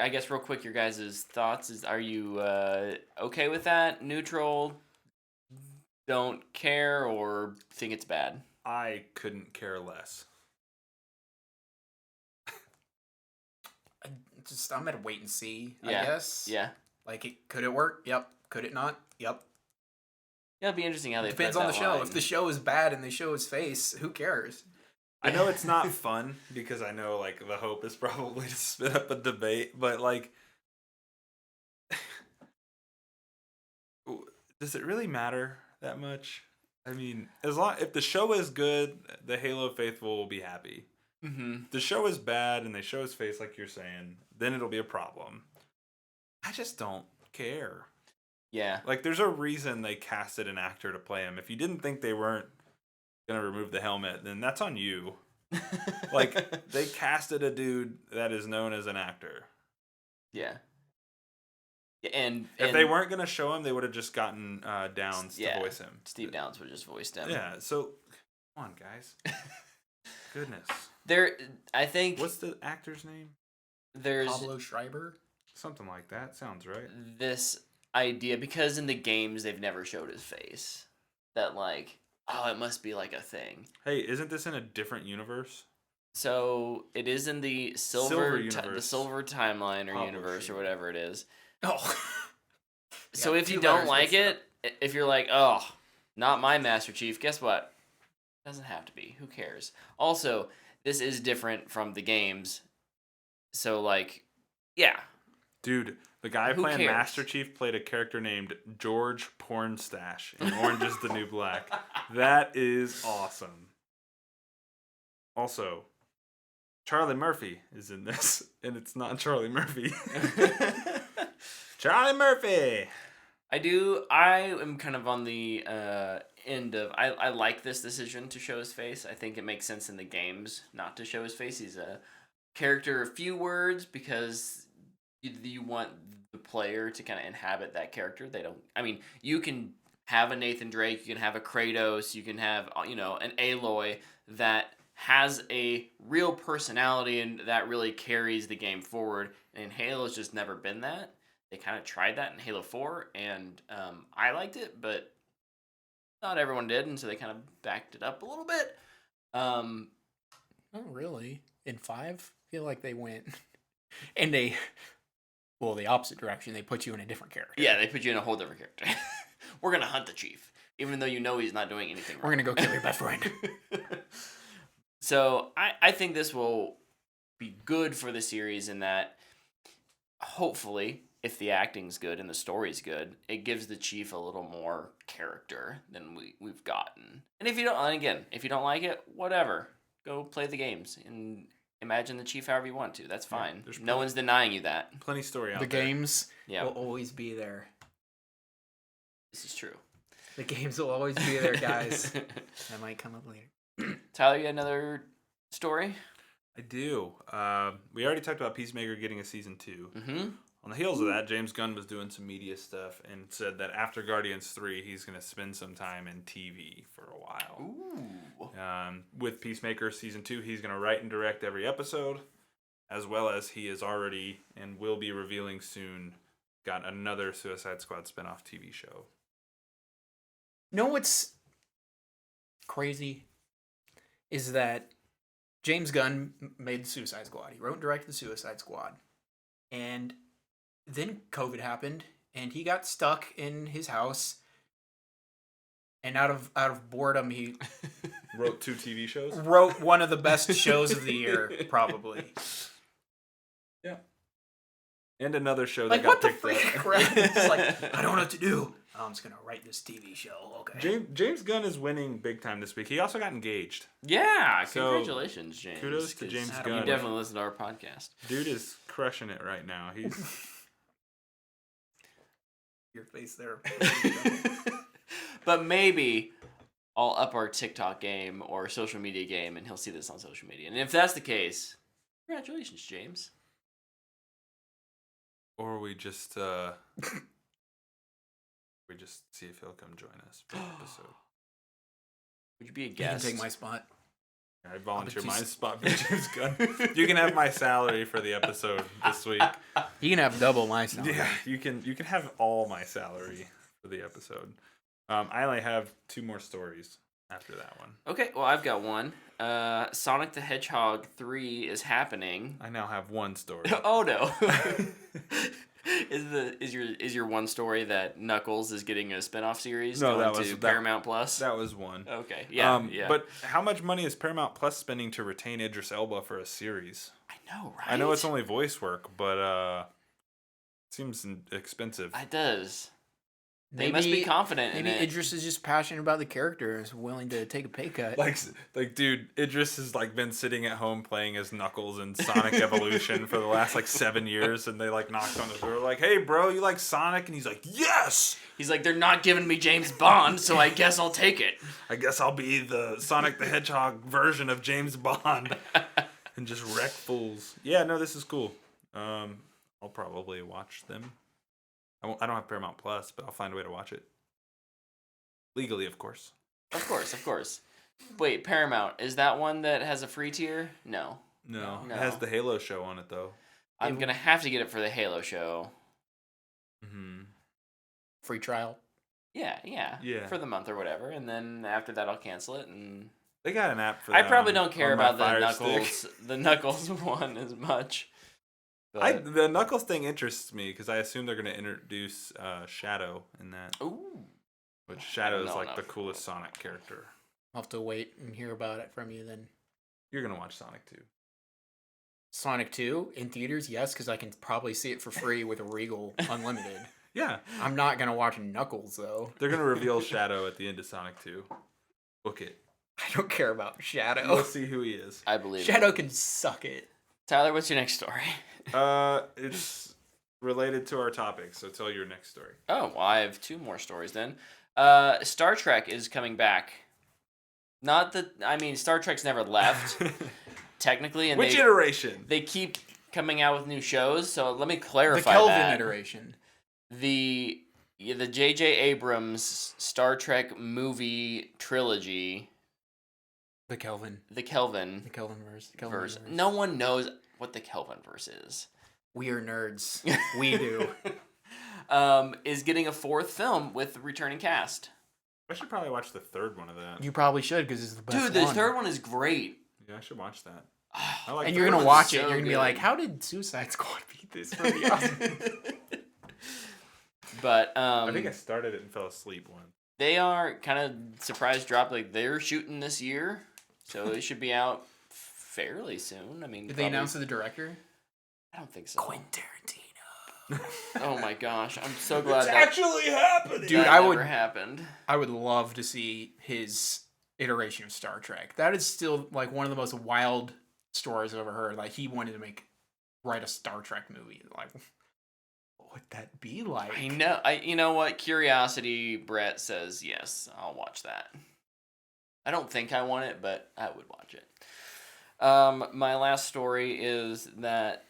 guess real quick, your guys' thoughts is: are you okay with that? Neutral? Don't care or think it's bad? I couldn't care less. I'm at a wait and see, I Yeah. guess. Yeah. Like, could it work? Yep. Could it not? Yep. Yeah, it'll be interesting how they Depends play on the that show. line. If the show is bad and they show his face, who cares? I know it's not fun because I know, like, the hope is probably to spit up a debate, but, like, does it really matter that much? I mean, if the show is good, the Halo faithful will be happy. Mm-hmm. If the show is bad and they show his face like you're saying, then it'll be a problem. I just don't care. Yeah. Like, there's a reason they casted an actor to play him. If you didn't think they weren't going to remove the helmet, then that's on you. Like, they casted a dude that is known as an actor. Yeah. And if they weren't going to show him, they would have just gotten Downs to voice him. Steve Downs would have just voiced him. Yeah, so, come on, guys. Goodness. I think... What's the actor's name? There's... Pablo Schreiber? Something like that. Sounds right. This idea, because in the games they've never showed his face, that like, oh, it must be like a thing. Hey, isn't this in a different universe? So it is in the silver timeline or universe or whatever it is. Oh. So if you don't like it, if you're like, oh, not my Master Chief, guess what? Doesn't have to be. Who cares? Also, this is different from the games. So like, yeah. Dude, the guy playing cares? Master Chief played a character named George Pornstache in Orange is the New Black. That is awesome. Also, Charlie Murphy is in this, and it's not Charlie Murphy. Charlie Murphy! I am kind of on the end of, I like this decision to show his face. I think it makes sense in the games not to show his face. He's a character of few words because you want the player to kind of inhabit that character. You can have a Nathan Drake, you can have a Kratos, you can have, an Aloy that has a real personality and that really carries the game forward. And Halo's just never been that. They kind of tried that in Halo 4, and I liked it, but not everyone did, and so they kind of backed it up a little bit. Not really. In 5, I feel like they went and the opposite direction. They put you in a different character. Yeah, they put you in a whole different character. We're going to hunt the chief, even though you know he's not doing anything wrong. We're going to go kill your best friend. So I think this will be good for the series in that, hopefully, if the acting's good and the story's good, it gives the chief a little more character than we've gotten. And if you don't like it, whatever. Go play the games and imagine the chief however you want to. That's fine. No one's denying you that. Plenty story out there. The games will always be there. This is true. The games will always be there, guys. That might come up later. Tyler, you got another story? I do. We already talked about Peacemaker getting a season 2. Mm-hmm. On the heels of that, James Gunn was doing some media stuff and said that after Guardians 3, he's going to spend some time in TV for a while. Ooh. With Peacemaker Season 2, he's going to write and direct every episode, as well as he is already, and will be revealing soon, got another Suicide Squad spinoff TV show. Know what's crazy is that James Gunn made the Suicide Squad. He wrote and directed the Suicide Squad. And then COVID happened, and he got stuck in his house. And out of boredom, he wrote 2 TV shows. Wrote one of the best shows of the year, probably. Yeah. And another show that got picked up. It's like, I don't know what to do. I'm just gonna write this TV show. Okay. James Gunn is winning big time this week. He also got engaged. Yeah, congratulations, James. Kudos to James Gunn. You definitely listen to our podcast. Dude is crushing it right now. He's your face there. But maybe I'll up our TikTok game or social media game, and he'll see this on social media. And if that's the case, congratulations, James. Or we just see if he'll come join us for the episode. Would you be a guest? You can take my spot. I volunteer my spot for James Gunn. You can have my salary for the episode this week. You can have double my salary. Yeah, you can have all my salary for the episode. I only have 2 more stories after that one. Okay, well, I've got one. Sonic the Hedgehog 3 is happening. I now have 1 story. Oh no. Is your one story that Knuckles is getting a spinoff series to Paramount Plus? That was one. Okay, yeah. But how much money is Paramount Plus spending to retain Idris Elba for a series? I know, right? I know it's only voice work, but it seems expensive. It does. They must be confident in Maybe it. Idris is just passionate about the character and is willing to take a pay cut. Like, dude, Idris has like been sitting at home playing as Knuckles in Sonic Evolution for the last like 7 years, and they like knocked on his door, like, "Hey, bro, you like Sonic?" And he's like, "Yes." He's like, they're not giving me James Bond, so I guess I'll take it. I guess I'll be the Sonic the Hedgehog version of James Bond and just wreck fools. Yeah, no, this is cool. I'll probably watch them. I don't have Paramount Plus, but I'll find a way to watch it. Legally, of course. Of course. Wait, Paramount, is that one that has a free tier? No. No. It has the Halo show on it, though. I'm going to have to get it for the Halo show. Mm-hmm. Free trial. Yeah. For the month or whatever. And then after that, I'll cancel it. And they got an app for I that. probably don't care about the the Knuckles one as much. But... The Knuckles thing interests me because I assume they're going to introduce Shadow in that. Ooh. Which Shadow is like the coolest Sonic character. I'll have to wait and hear about it from you then. You're going to watch Sonic 2. Sonic 2 in theaters, yes, because I can probably see it for free with Regal Unlimited. Yeah. I'm not going to watch Knuckles, though. They're going to reveal Shadow at the end of Sonic 2. Book it. I don't care about Shadow. We'll see who he is. I believe Shadow can suck it. Tyler, what's your next story? It's related to our topic, so tell your next story. Oh, well, I have 2 more stories then. Star Trek is coming back. Star Trek's never left, technically. And Which iteration? They keep coming out with new shows, so let me clarify the Kelvin that. iteration. The J.J. Abrams Star Trek movie trilogy. The Kelvin. The Kelvin verse. No one knows what the Kelvin verse is. We are nerds. We do. Is getting a 4th film with the returning cast. I should probably watch the 3rd one of that. You probably should because it's the best Dude, the 3rd one is great. Yeah, I should watch that. And you're going to watch it. You're going to be like, how did Suicide Squad beat this for the Oscars? But I think I started it and fell asleep once. They are kind of surprise drop. Like, they're shooting this year, so it should be out fairly soon. I mean, did they announce the director? I don't think so. Quentin Tarantino. Oh my gosh, I'm so glad it's that actually happening. Dude, that never happened. I would love to see his iteration of Star Trek. That is still like one of the most wild stories I've ever heard. Like, he wanted to write a Star Trek movie. Like, what would that be like? I know. You know what? Curiosity Brett says yes. I'll watch that. I don't think I want it, but I would watch it. My last story is that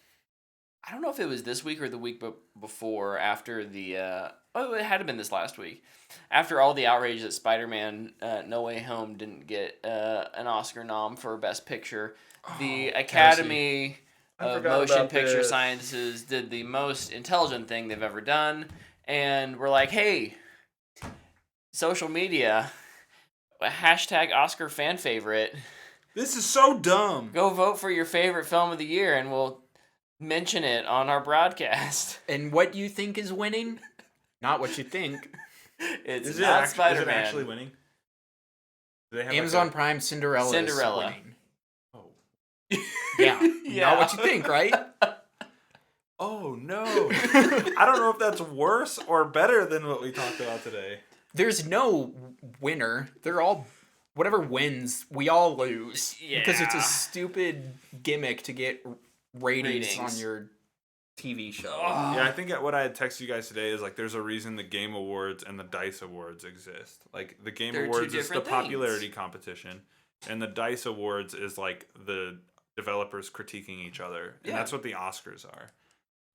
I don't know if it was this week or the week before. After the it had to have been this last week. After all the outrage that Spider-Man No Way Home didn't get an Oscar nom for Best Picture, the Academy of Motion Picture Sciences did the most intelligent thing they've ever done, and we're like, hey, social media, hashtag Oscar fan favorite. This is so dumb. Go vote for your favorite film of the year, and we'll mention it on our broadcast. And what you think is winning? Not what you think. It's not Spider-Man. Is it actually winning? Do they have Amazon Prime Cinderella. Cinderella. Is winning. Oh. Yeah. Not what you think, right? Oh, no. I don't know if that's worse or better than what we talked about today. There's no winner. They're all... Whatever wins, we all lose. Yeah. Because it's a stupid gimmick to get ratings on your TV show. Yeah, I think what I had texted you guys today is like there's a reason the Game Awards and the Dice Awards exist. Like the Game Awards is the popularity competition, and the Dice Awards is like the developers critiquing each other. And that's what the Oscars are.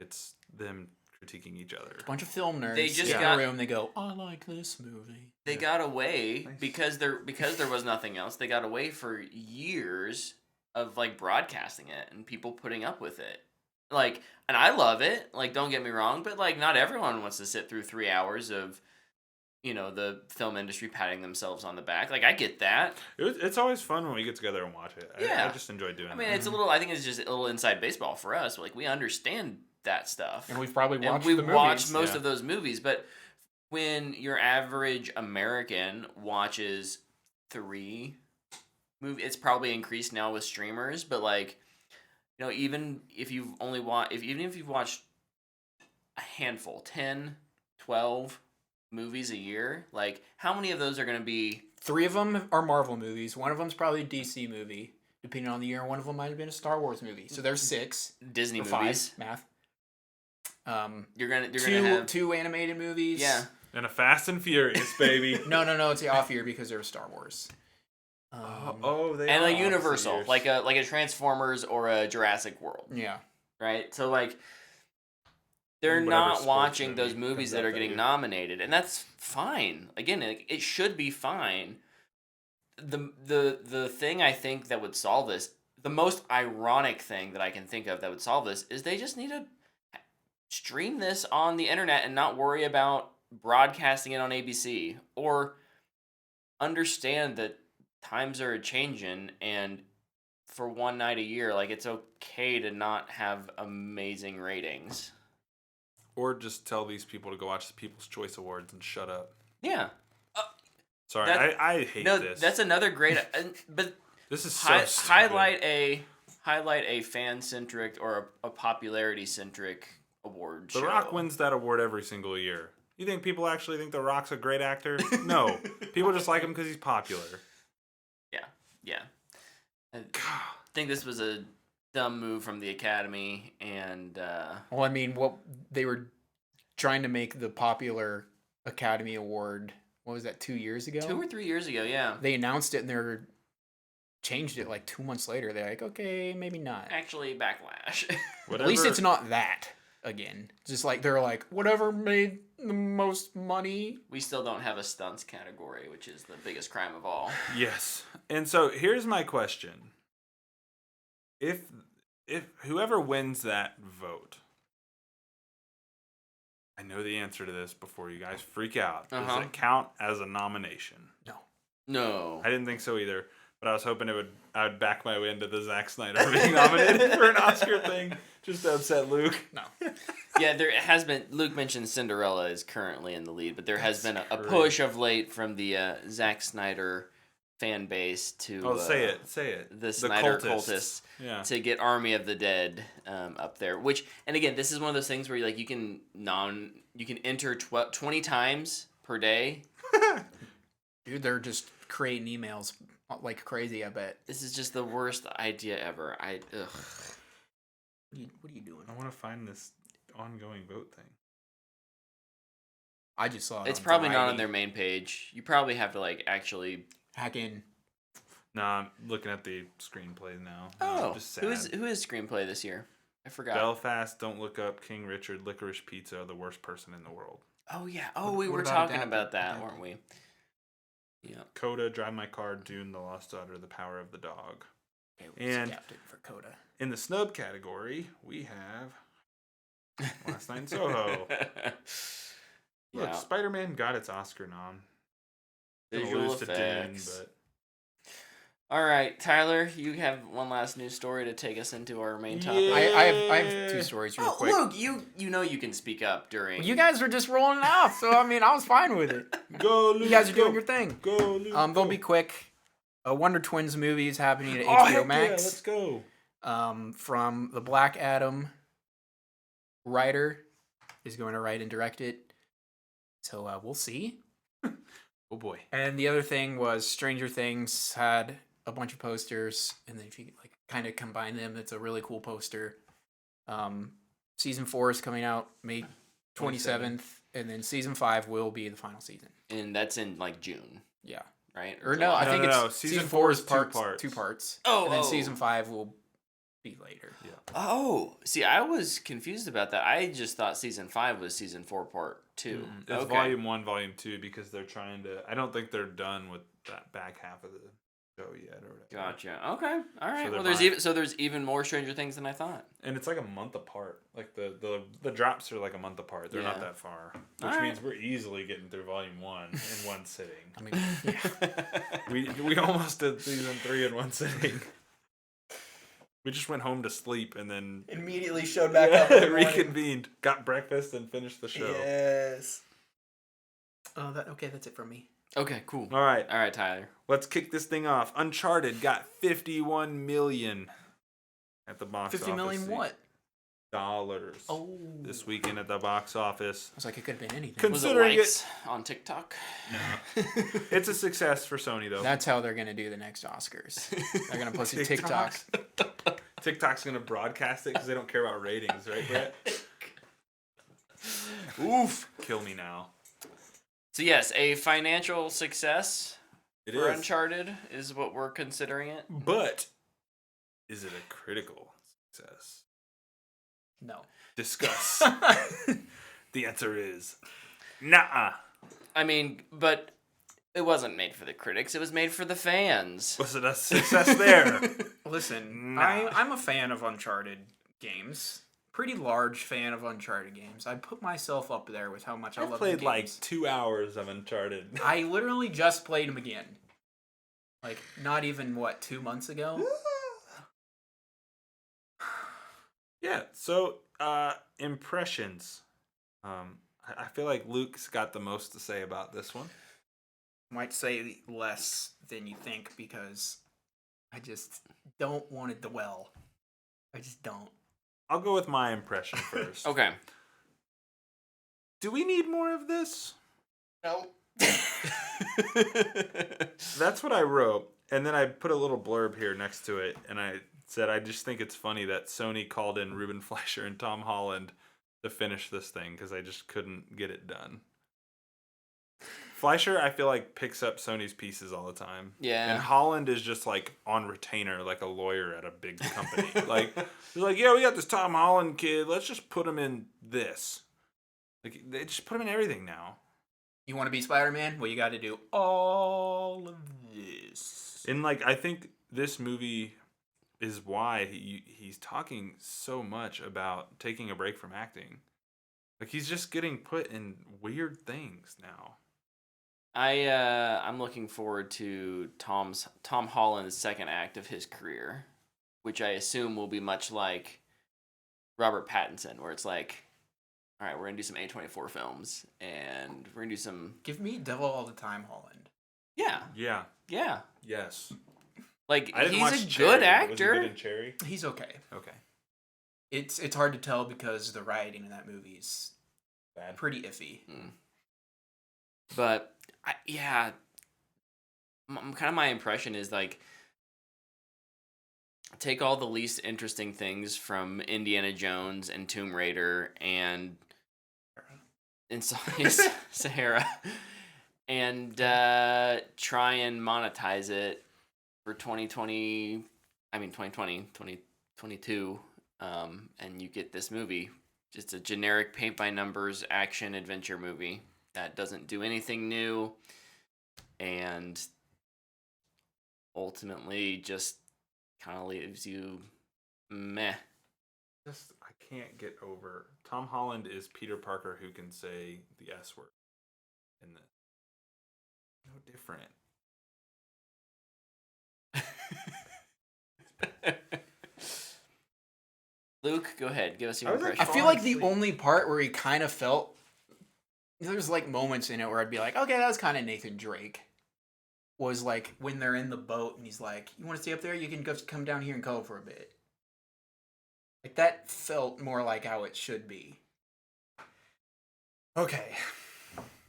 It's them critiquing each other. A bunch of film nerds. They just in got a room. They go, I like this movie. They got away because there was nothing else. They got away for years of like broadcasting it and people putting up with it. Like, and I love it. Like, don't get me wrong, but like, not everyone wants to sit through 3 hours of, you know, the film industry patting themselves on the back. Like, I get that. It's always fun when we get together and watch it. Yeah. I just enjoy doing it. I mean, it's a little. I think it's just a little inside baseball for us. Like, we understand that stuff, and we've probably watched. And we've watched most of those movies, but when your average American watches 3 movies, it's probably increased now with streamers. But like, you know, even if you've only watched a handful, 10, 12, movies a year. Like, how many of those are going to be? 3 of them are Marvel movies. One of them's probably a DC movie, depending on the year. One of them might have been a Star Wars movie. So there's 6. Disney or movies. 5, math. You're gonna have 2 animated movies. Yeah. And a Fast and Furious, baby. No, it's the off year because there was Star Wars. They and are a Universal, off-years. like a Transformers or a Jurassic World. Yeah. Right. So like, they're Whatever not sports watching movie those movies comes that out are that getting year. nominated, and that's fine. Again, it should be fine. The thing I think that would solve this, the most ironic thing that I can think of that would solve this, is they just need to stream this on the internet and not worry about broadcasting it on ABC, or understand that times are changing, and for one night a year, like, it's okay to not have amazing ratings. Or just tell these people to go watch the People's Choice Awards and shut up. Yeah. Sorry, I hate this. That's another great. But this is so stupid. highlight a fan centric or a popularity centric award show. The Rock wins that award every single year. You think people actually think The Rock's a great actor? No. People just like him because he's popular. Yeah. I think this was a dumb move from the Academy, and Well, I mean, what they were trying to make the popular Academy Award. What was that? 2 years ago? 2 or 3 years ago, yeah. They announced it and they changed it like 2 months later. They're like, okay, maybe not. Actually, backlash. At least it's not that again. Just like they're like, whatever made the most money. We still don't have a stunts category, which is the biggest crime of all. Yes. And so here's my question. If whoever wins that vote, I know the answer to this before you guys freak out. Does it count as a nomination? No. I didn't think so either, but I was hoping I would back my way into the Zack Snyder being nominated for an Oscar thing just to upset Luke. No. Yeah, there has been. Luke mentioned Cinderella is currently in the lead, but there has been a push of late from the Zack Snyder fan base to say it. The Snyder cultists. cultists to get Army of the Dead up there. Which, and again, this is one of those things where like you can enter 20 times per day. Dude, they're just creating emails like crazy, I bet. This is just the worst idea ever. Ugh. What are you doing? I want to find this ongoing vote thing. I just saw it. It's on probably not Variety. on their main page. You probably have to like actually Hack in. Nah, I'm looking at the screenplay now. Oh, Just sad. who is screenplay this year? I forgot. Belfast, Don't Look Up, King Richard, Licorice Pizza, The Worst Person in the World. Oh yeah. Oh, we What were about talking Adapted? about that, weren't we? Yeah. CODA, Drive My Car, Dune, The Lost Daughter, The Power of the Dog. It was And- adapted for CODA. In the snub category, we have Last Night in Soho. Look, Yeah. Spider-Man got its Oscar nom. Gonna Visual lose to Dune, effects. but All right, Tyler, you have one last news story to take us into our main topic. Yeah. I have 2 stories real Oh, quick. Luke, you know you can speak up during. You guys are just rolling it off, so I mean, I was fine with it. go, Luke, You guys are go. doing your thing. Go, Luke, They'll go. be quick. A Wonder Twins movie is happening at Oh, HBO heck yeah, Max. let's go. From the Black Adam writer is going to write and direct it. So we'll see. Oh boy. And the other thing was Stranger Things had a bunch of posters, and then if you like kind of combine them, it's a really cool poster. Season 4 is coming out May 27th, and then season 5 will be the final season. And that's in like June, Yeah. right? Or no, July? I think No, it's season season 4 4 is is two two parts. parts. Oh, and then oh. season 5 will be later. Yeah. Oh, see, I was confused about that. I just thought season 5 was season 4 part 2. It's volume 1, volume 2 because they're trying to. I don't think they're done with that back half of the show yet, or whatever. Gotcha. Okay. All right. So Well, they're there's even more Stranger Things than I thought. And it's like a month apart. Like the drops are like a month apart. They're not Yeah. that far, which All right. means we're easily getting through volume 1 in one sitting. I mean, yeah. We almost did season 3 in one sitting. We just went home to sleep and then Immediately showed reconvened, got breakfast, and finished the show. Yes. Oh, that's it from me. Okay. Cool. All right, All right, Tyler. let's kick this thing off. Uncharted got 51 million at the box 50 office. million what? Oh. this weekend at the box office. I was like, it could have been anything. Was it Considering likes on TikTok? No. It's a success for Sony, though. That's how they're going to do the next Oscars. They're going to post a TikTok. TikTok's going to broadcast it because they don't care about ratings, right, Brett? Oof. Kill me now. So yes, a financial success It for is. Uncharted is what we're considering it. But is it a critical success? No. Discuss. The answer is nah. I mean, but it wasn't made for the critics. It was made for the fans. Was it a success there? Listen, Nah. I'm a fan of Uncharted games. Pretty large fan of Uncharted games. I put myself up there with how much I I've love played the like games. 2 hours of Uncharted. I literally just played them again. Like, not even, 2 months ago? Yeah, so impressions. I feel like Luke's got the most to say about this one. Might say less than you think because I just don't want to dwell. I just don't. I'll go with my impression first. Okay. Do we need more of this? No. That's what I wrote, and then I put a little blurb here next to it, and I said I just think it's funny that Sony called in Ruben Fleischer and Tom Holland to finish this thing because I just couldn't get it done. Fleischer, I feel like, picks up Sony's pieces all the time. Yeah. And Holland is just like on retainer, like a lawyer at a big company. Like, he's like, yeah, we got this Tom Holland kid. Let's just put him in this. Like, they just put him in everything now. You want to be Spider-Man? Well, you got to do all of this. And like, I think this movie is why he's talking so much about taking a break from acting. Like, he's just getting put in weird things now. I'm looking forward to Tom Holland's second act of his career, which I assume will be much like Robert Pattinson, where it's like, all right, we're gonna do some A24 films, and we're gonna do some. Give me Devil All the Time, Holland. Yeah, Yeah. yeah. Yes. Like, I didn't he's watch a Cherry. good Was he actor. good in Cherry? He's okay. Okay. It's hard to tell because the writing in that movie's Bad. pretty iffy. But yeah, kind of my impression is like, take all the least interesting things from Indiana Jones and Tomb Raider and Sahara, and try and monetize it for 2020. I mean 2020, 2022, and you get this movie. Just a generic paint by numbers action adventure movie that doesn't do anything new, and ultimately just kind of leaves you meh. Just, I can't get over. Tom Holland is Peter Parker who can say the S word in this. No different. Luke, go ahead. Give us your I was impression. I feel like the Honestly- only part where he kind of felt there's like moments in it where I'd be like, okay, that was kind of Nathan Drake. Was like when they're in the boat and he's like, "You want to stay up there? You can go come down here and cuddle for a bit." Like that felt more like how it should be. Okay.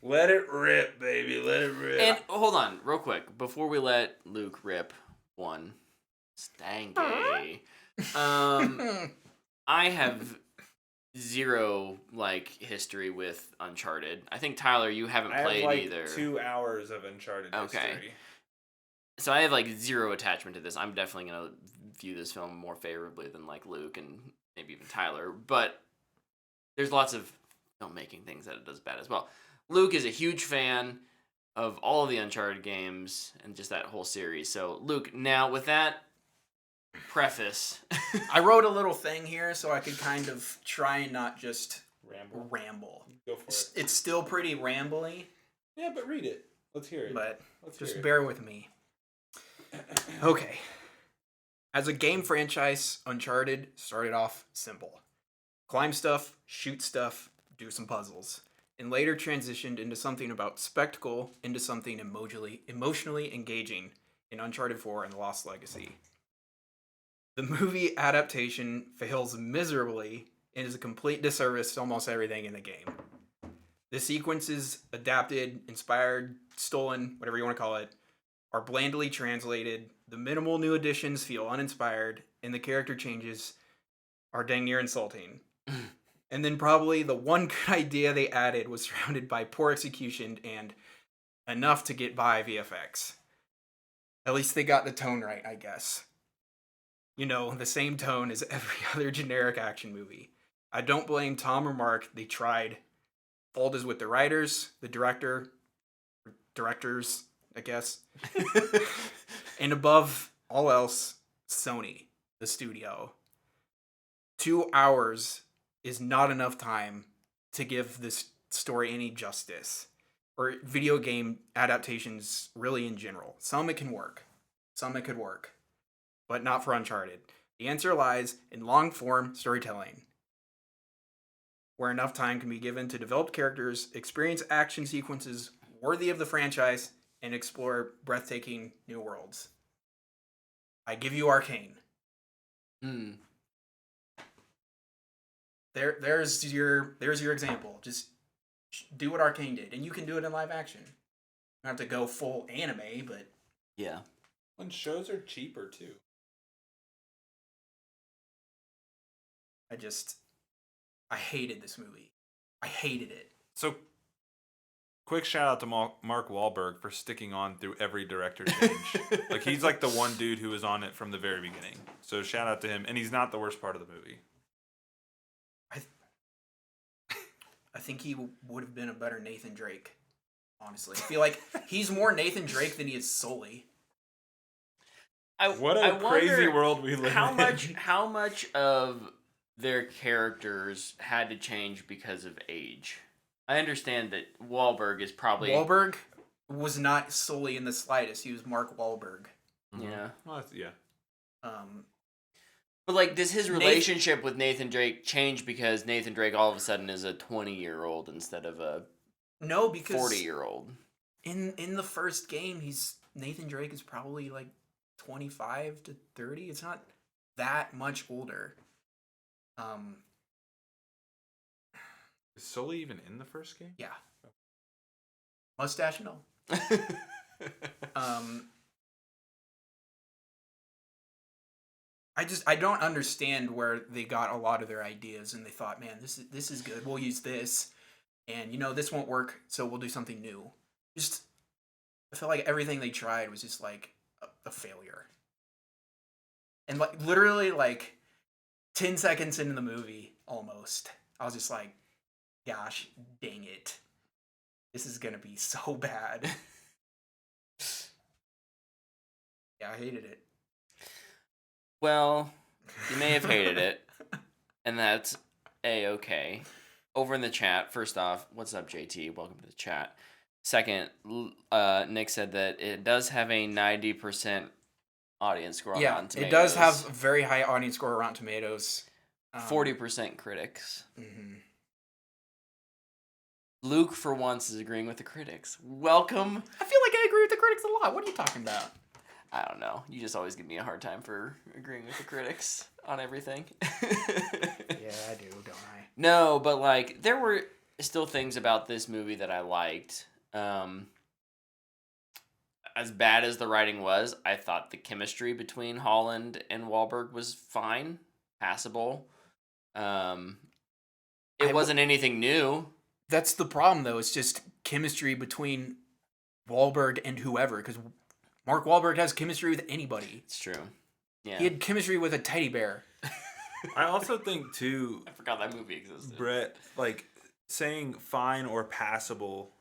Let it rip, baby. Let it rip. And hold on, real quick, before we let Luke rip one, stanky. I have zero history with Uncharted. I think Tyler, you haven't played either. 2 hours of Uncharted Okay. history. So I have zero attachment to this. I'm definitely gonna view this film more favorably than Luke and maybe even Tyler. But there's lots of filmmaking things that it does bad as well. Luke is a huge fan of all of the Uncharted games and just that whole series. So Luke, now with that preface, I wrote a little thing here so I could kind of try and not just ramble. Go for it. It's still pretty rambly, Yeah, but read it. Let's hear it. but Let's hear just it. bear with me. Okay. As a game franchise, Uncharted started off simple. Climb stuff, shoot stuff, do some puzzles, and later transitioned into something about spectacle, into something emotionally engaging in Uncharted 4 and The Lost Legacy. The movie adaptation fails miserably and is a complete disservice to almost everything in the game. The sequences adapted, inspired, stolen, whatever you want to call it, are blandly translated. The minimal new additions feel uninspired, and the character changes are dang near insulting. And then probably the one good idea they added was surrounded by poor execution and enough to get by VFX. At least they got the tone right, I guess. You know, the same tone as every other generic action movie. I don't blame Tom or Mark, they tried. Fault is with the writers, the directors, I guess. And above all else, Sony, the studio. 2 hours is not enough time to give this story any justice. Or video game adaptations really in general. Some it can work. Some it could work. But not for Uncharted. The answer lies in long-form storytelling, where enough time can be given to develop characters, experience action sequences worthy of the franchise, and explore breathtaking new worlds. I give you Arcane. There's your example. Just do what Arcane did, and you can do it in live action. You don't have to go full anime, but Yeah. When shows are cheaper too. I hated this movie. I hated it. So, quick shout out to Mark Wahlberg for sticking on through every director change. Like, he's like the one dude who was on it from the very beginning. So shout out to him, and he's not the worst part of the movie. I think he would have been a better Nathan Drake. Honestly, I feel like he's more Nathan Drake than he is Sully. What a crazy world we live in. How much of their characters had to change because of age? I understand that Wahlberg is probably... Wahlberg was not Sully in the slightest. He was Mark Wahlberg. Yeah. Well, yeah. But, like, does his relationship with Nathan Drake change because Nathan Drake all of a sudden is a 20-year-old instead of a 40-year-old? In the first game, Nathan Drake is probably, like, 25 to 30. It's not that much older. Is Sully even in the first game? Yeah. Mustache? No. I don't understand where they got a lot of their ideas, and they thought, man, this is good. We'll use this, and this won't work, so we'll do something new. I feel like everything they tried was just like a failure. And like literally like 10 seconds into the movie, almost, I was just like, gosh, dang it, this is gonna be so bad. Yeah, I hated it. Well, you may have hated it, and that's A-okay. Over in the chat, first off, what's up, JT? Welcome to the chat. Second, Nick said that it does have a 90% audience score on Rotten Tomatoes. It does have a very high audience score on Rotten Tomatoes. 40% critics. Mm-hmm. Luke, for once, is agreeing with the critics. Welcome. I feel like I agree with the critics a lot. What are you talking about? I don't know. You just always give me a hard time for agreeing with the critics on everything. Yeah, I do, don't I? No, but like there were still things about this movie that I liked. As bad as the writing was, I thought the chemistry between Holland and Wahlberg was fine, passable. It wasn't anything new. That's the problem, though. It's just chemistry between Wahlberg and whoever, because Mark Wahlberg has chemistry with anybody. It's true. Yeah. He had chemistry with a teddy bear. I also think, too... I forgot that movie existed. Brett, like, saying fine or passable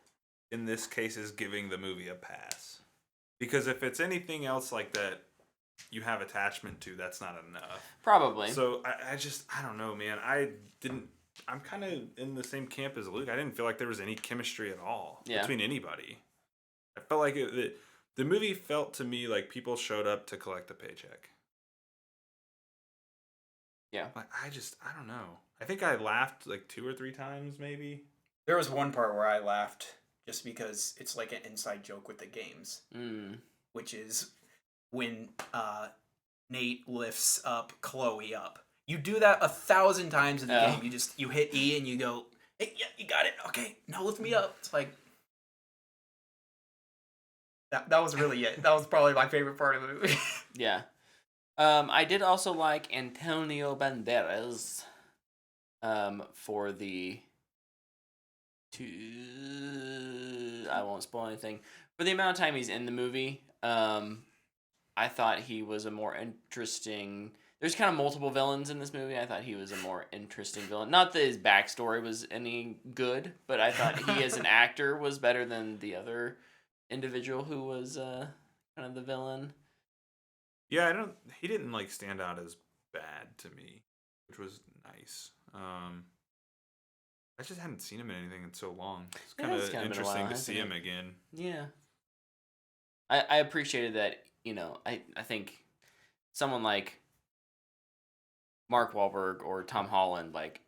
in this case is giving the movie a pass. Because if it's anything else like that you have attachment to, that's not enough. Probably. So, I don't know, man. I'm kind of in the same camp as Luke. I didn't feel like there was any chemistry at all between anybody. I felt like the movie felt to me like people showed up to collect a paycheck. Yeah. Like, I don't know. I think I laughed like 2 or 3 times, maybe. There was one part where I laughed just because it's like an inside joke with the games. Which is when Nate lifts up Chloe up. You do that 1,000 times in the Oh. game. You hit E and you go, hey, yeah, you got it. Okay, now lift me up. It's like that was really it. That was probably my favorite part of the movie. Yeah. I did also like Antonio Banderas for the I won't spoil anything. For the amount of time he's in the movie, I thought he was a more interesting. There's kind of multiple villains in this movie. I thought he was a more interesting villain. Not that his backstory was any good, but I thought he as an actor was better than the other individual who was kind of the villain. Yeah, he didn't like stand out as bad to me, which was nice. I just hadn't seen him in anything in so long. It's kind of interesting to see him again. Yeah. I appreciated that, I think someone like Mark Wahlberg or Tom Holland, like,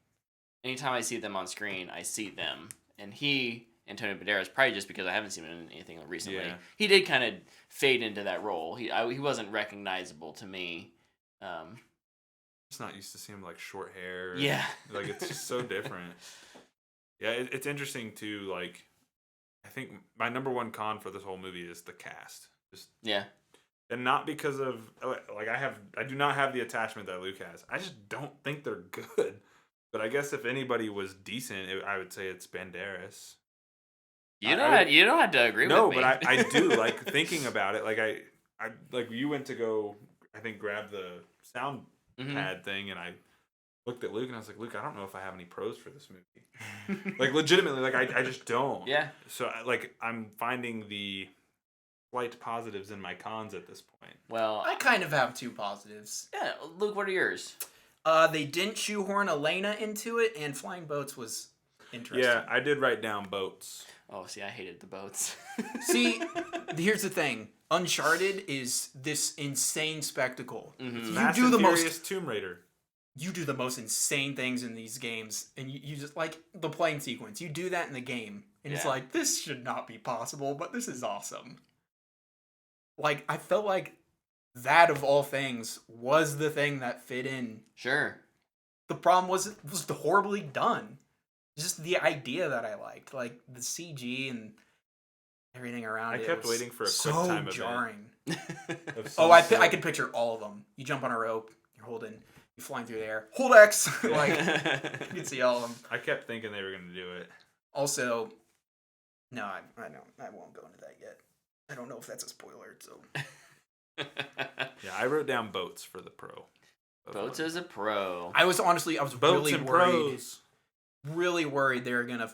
anytime I see them on screen, I see them. And Antonio Banderas, probably just because I haven't seen him in anything recently, he did kind of fade into that role. He wasn't recognizable to me. Just not used to seeing him like short hair. Yeah. Like it's just so different. Yeah, it's interesting too. Like, I think my number one con for this whole movie is the cast. Yeah. And not because of like I do not have the attachment that Luke has. I just don't think they're good. But I guess if anybody was decent, I would say it's Banderas. You don't have to agree with me. No, but I do like thinking about it. Like I like you went to go, I think, grab the sound pad thing, and I looked at Luke and I was like, Luke, I don't know if I have any pros for this movie. Like legitimately, like I just don't. Yeah. So like I'm finding the slight positives in my cons at this point. Well, I kind of have two positives. Yeah, Luke, what are yours? They didn't shoehorn Elena into it, and flying boats was interesting. Yeah, I did write down boats. Oh, see, I hated the boats. See, here's the thing. Uncharted is this insane spectacle. Mm-hmm. Fast You do and the Furious most Tomb Raider. You do the most insane things in these games, and you just like the plane sequence. You do that in the game, and it's like, this should not be possible, but this is awesome. Like, I felt like that of all things was the thing that fit in. Sure. The problem was it was horribly done. Just the idea that I liked, like the CG and everything around it. I kept waiting for a so quick time jarring. Oh, I could picture all of them. You jump on a rope, you're flying through the air. Hold X, like you can see all of them. I kept thinking they were going to do it. Also, no, I won't go into that yet. I don't know if that's a spoiler. So yeah, I wrote down boats for the pro. Boats as a pro. I was boats really and worried. pros. Really worried they were gonna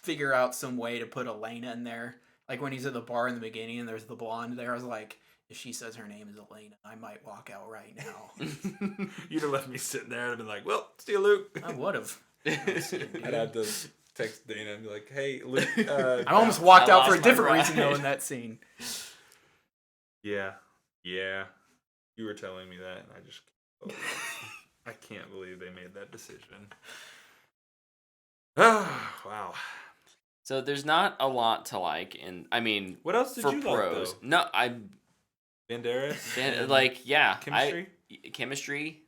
figure out some way to put Elena in there. Like when he's at the bar in the beginning and there's the blonde there, I was like, if she says her name is Elena, I might walk out right now. You'd have left me sitting there and I'd been like, well, see you, Luke. I would have. I'd have to text Dana and be like, hey, Luke. I almost walked out for a different reason though in that scene. Yeah. You were telling me that and I just I can't believe they made that decision. Wow. So there's not a lot to like, what else did for you pros. like, though? No, Banderas? yeah, Chemistry? Chemistry.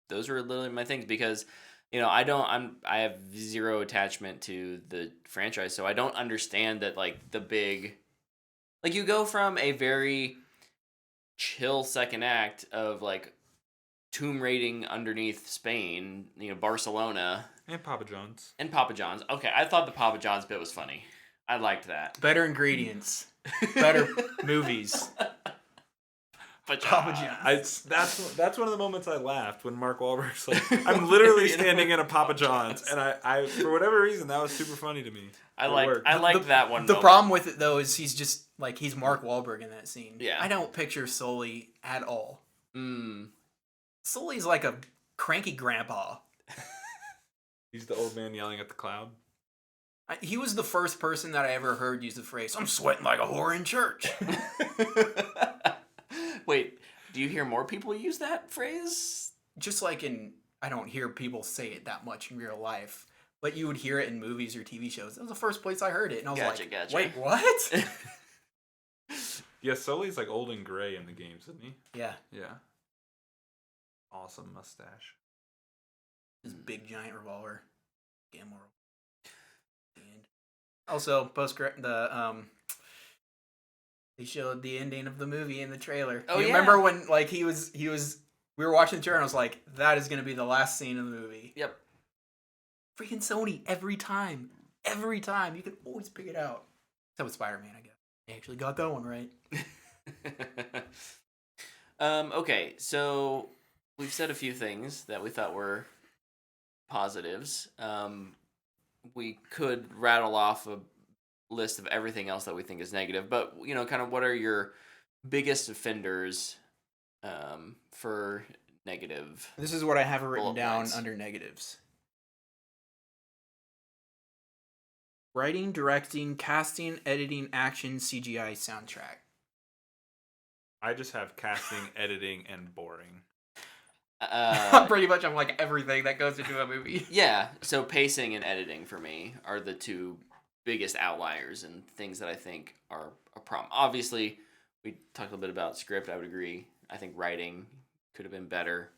Those were literally my things because, I have zero attachment to the franchise, so I don't understand that like the big, like you go from a very chill second act of like tomb raiding underneath Spain, Barcelona. And Papa John's. Okay, I thought the Papa John's bit was funny. I liked that. Better ingredients, better movies. Papa John's. That's one of the moments I laughed when Mark Wahlberg's like, I'm literally standing in a Papa John's, and I for whatever reason that was super funny to me. I liked that one. The problem with it though is he's just like he's Mark Wahlberg in that scene. Yeah, I don't picture Sully at all. Mm. Sully's like a cranky grandpa. He's the old man yelling at the cloud. He was the first person that I ever heard use the phrase, I'm sweating like a whore in church. Wait, do you hear more people use that phrase? Just like I don't hear people say it that much in real life, but you would hear it in movies or TV shows. That was the first place I heard it, and I was Gotcha. wait, what? Yeah, Sully's like old and gray in the games, isn't he? Yeah. Yeah. Awesome mustache. His big giant revolver. Gamma. And also, they showed the ending of the movie in the trailer. Oh, you remember when like he was we were watching the trailer and I was like, that is gonna be the last scene of the movie. Yep. Freaking Sony every time. Every time. You can always pick it out. Except with Spider-Man, I guess. They actually got that one right. Okay, so we've said a few things that we thought were positives. We could rattle off a list of everything else that we think is negative, but kind of what are your biggest offenders for negative? This is what I have written bullet down points? under negatives. Writing, directing, casting, editing, action, CGI, soundtrack. I just have casting, editing, and boring. Pretty much I'm like everything that goes into a movie. Yeah, so pacing and editing for me are the two biggest outliers and things that I think are a problem. Obviously, we talked a little bit about script. I would agree. I think writing could have been better.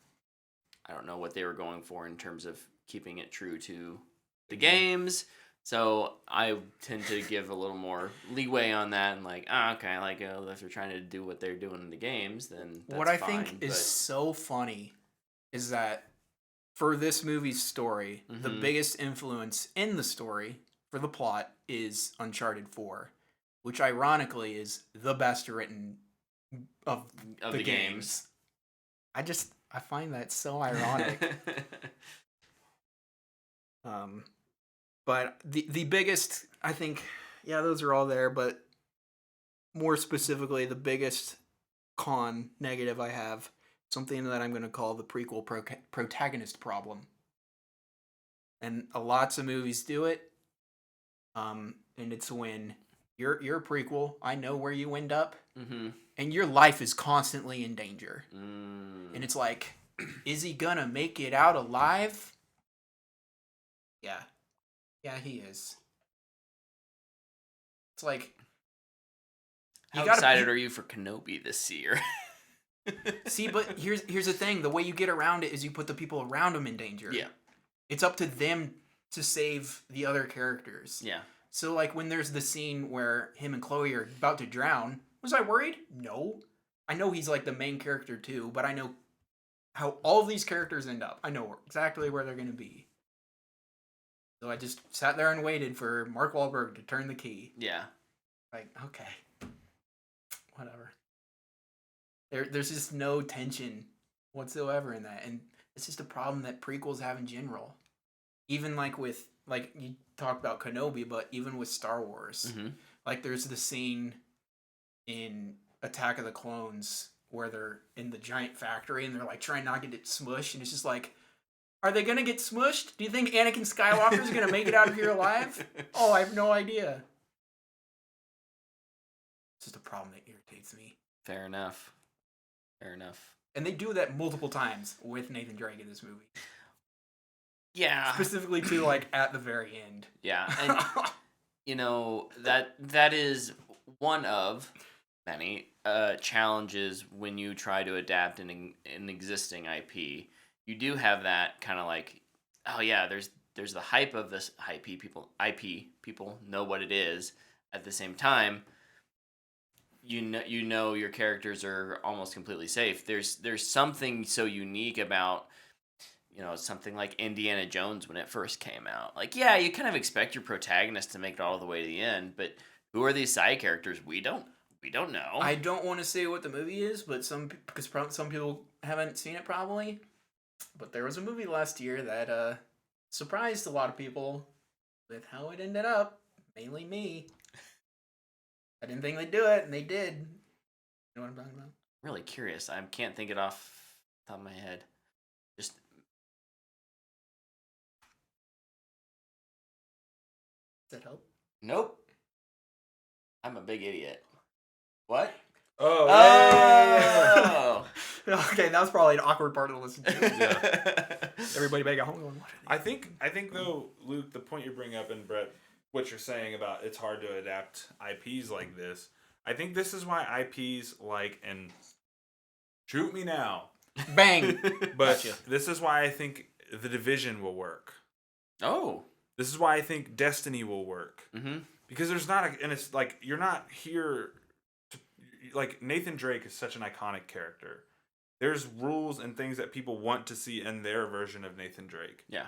I don't know what they were going for in terms of keeping it true to the games. So I tend to give a little more leeway on that and like, okay, like if they're trying to do what they're doing in the games, then that's what I fine, think is so funny is that for this movie's story, the biggest influence in the story for the plot is Uncharted 4, which ironically is the best written of the games. I find that so ironic. But the biggest, I think, yeah, those are all there, but more specifically, the biggest negative I have, something that I'm going to call the prequel protagonist problem. And lots of movies do it, and it's when you're a prequel, I know where you end up, and your life is constantly in danger. And it's like, is he gonna make it out alive? Yeah. Yeah, he is. It's like... How excited are you for Kenobi this year? See, but here's the thing. The way you get around it is you put the people around him in danger. Yeah. It's up to them to save the other characters. Yeah. So, like, when there's the scene where him and Chloe are about to drown, was I worried? No. I know he's, like, the main character, too, but I know how all of these characters end up. I know exactly where they're going to be. So I just sat there and waited for Mark Wahlberg to turn the key. Yeah. Like, okay. Whatever. There's just no tension whatsoever in that. And it's just a problem that prequels have in general. Even like with, like you talked about Kenobi, but even with Star Wars. Like there's the scene in Attack of the Clones where they're in the giant factory and they're like trying not to get smushed. And it's just like, are they going to get smushed? Do you think Anakin Skywalker is going to make it out of here alive? Oh, I have no idea. It's just a problem that irritates me. Fair enough. Fair enough. And they do that multiple times with Nathan Drake in this movie. Yeah. Specifically to like at the very end. Yeah. And that is one of many challenges when you try to adapt an existing IP. You do have that kind of like, oh yeah, there's the hype of this IP people know what it is. At the same time, you know your characters are almost completely safe. There's something so unique about something like Indiana Jones when it first came out. Like, yeah, you kind of expect your protagonist to make it all the way to the end, but who are these side characters? We don't know. I don't want to say what the movie is, but some people haven't seen it probably. But there was a movie last year that surprised a lot of people with how it ended up. Mainly me. I didn't think they'd do it, and they did. You know what I'm talking about? Really curious. I can't think it off the top of my head. Just Does that help? nope. I'm a big idiot. What? Oh. Oh. Okay, that was probably an awkward part to listen to. Yeah. Everybody back at home going, what are they I think though, Luke, the point you bring up, and Brett, what you're saying about it's hard to adapt IPs like this. I think this is why IPs like, and shoot me now, Bang! but Gotcha. this is why I think The Division will work. Oh. This is why I think Destiny will work. Mm-hmm. Because there's not and it's like you're not here to, like Nathan Drake is such an iconic character. There's rules and things that people want to see in their version of Nathan Drake. Yeah.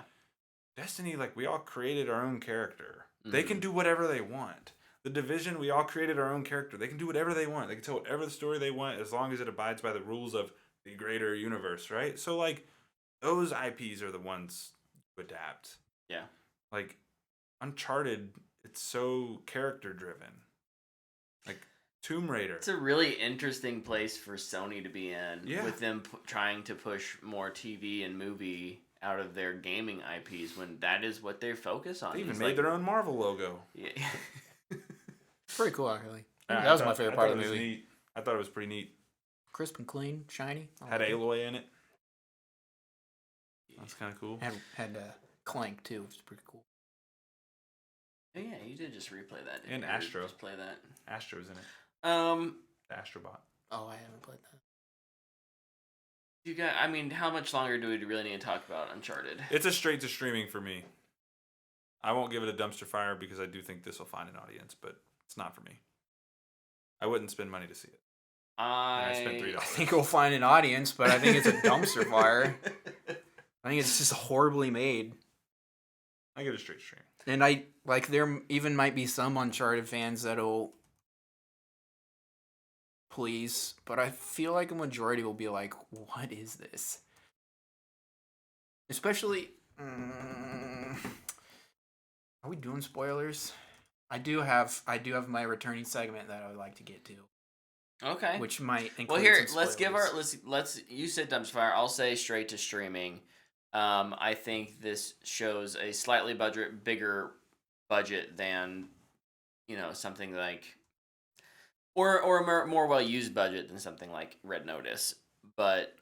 Destiny, like we all created our own character. They can do whatever they want. The Division, we all created our own character. They can do whatever they want. They can tell whatever the story they want as long as it abides by the rules of the greater universe, right? So like those IPs are the ones you adapt. Yeah. Like Uncharted, it's so character driven. Like Tomb Raider. It's a really interesting place for Sony to be in, Yeah. with them trying to push more TV and movie out of their gaming IPs when that is what they focus on. They even It's made like, their own Marvel logo. Yeah. Pretty cool, actually. Yeah, That was my favorite part of the movie. Neat. I thought it was pretty neat. Crisp and clean, shiny. I Had like it. Aloy in it. That's kind of cool. Had Clank too, which is pretty cool. Oh, yeah, you did just replay that. Didn't And you? Astro. Just play that. Astro's in it. The Astrobot. Oh, I haven't played that. You got. I mean, how much longer do we really need to talk about Uncharted? It's a straight to streaming for me. I won't give it a dumpster fire because I do think this will find an audience, but it's not for me. I wouldn't spend money to see it. I spent $3. I think we'll find an audience, but I think it's a dumpster fire. I think it's just horribly made. I get a straight stream. And I like there even might be some Uncharted fans that'll please, but I feel like a majority will be like, "What is this?" Especially, are we doing spoilers? I do have my returning segment that I would like to get to, Okay. which might include Well, here, some let's give our spoilers. let's you said dumpster fire. I'll say straight to streaming. I think this shows a slightly bigger budget than, something like, or a more well used budget than something like Red Notice. But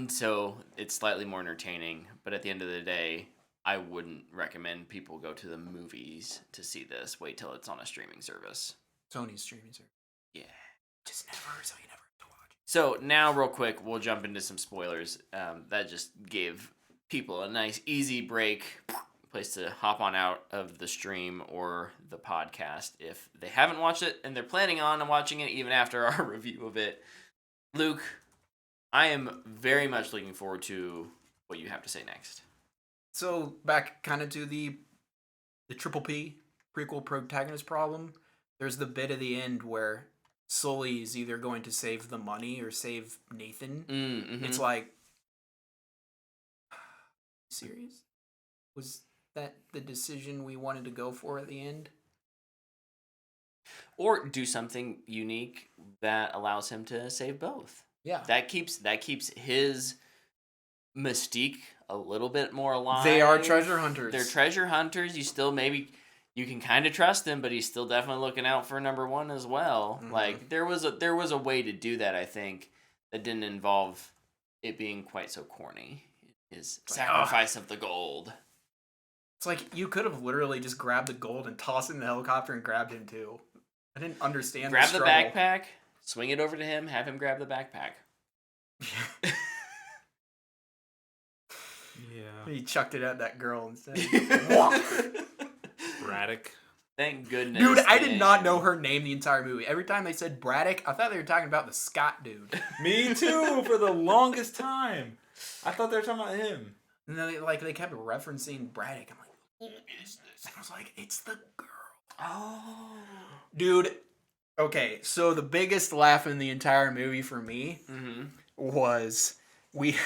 so it's slightly more entertaining. But at the end of the day, I wouldn't recommend people go to the movies to see this. Wait till it's on a streaming service. Sony's streaming service. Yeah. Just never, so you never have to watch. So now, real quick, we'll jump into some spoilers. That just gave people a nice, easy break, place to hop on out of the stream or the podcast if they haven't watched it and they're planning on watching it even after our review of it. Luke, I am very much looking forward to what you have to say next. So back kind of to the Triple P prequel protagonist problem. There's the bit at the end where Sully is either going to save the money or save Nathan. Mm-hmm. It's like, serious? Was that the decision we wanted to go for at the end? Or do something unique that allows him to save both. Yeah. That keeps his mystique a little bit more alive. They are treasure hunters. They're treasure hunters. You can kind of trust him, but he's still definitely looking out for number one as well. Mhm. Like there was a way to do that, I think, that didn't involve it being quite so corny. His sacrifice of the gold. It's like you could have literally just grabbed the gold and tossed it in the helicopter and grabbed him too. I didn't understand. Grab the struggle. backpack, swing it over to him, have him grab the backpack. Yeah. He chucked it at that girl instead. Braddock. Thank goodness. Dude, I did not they- know her name the entire movie. Every time they said Braddock, I thought they were talking about the Scott dude. Me too, for the longest time. I thought they were talking about him. And then they kept referencing Braddock. I'm like, who is this? And I was like, it's the girl. Oh. Dude, okay, so the biggest laugh in the entire movie for me Mm-hmm. was we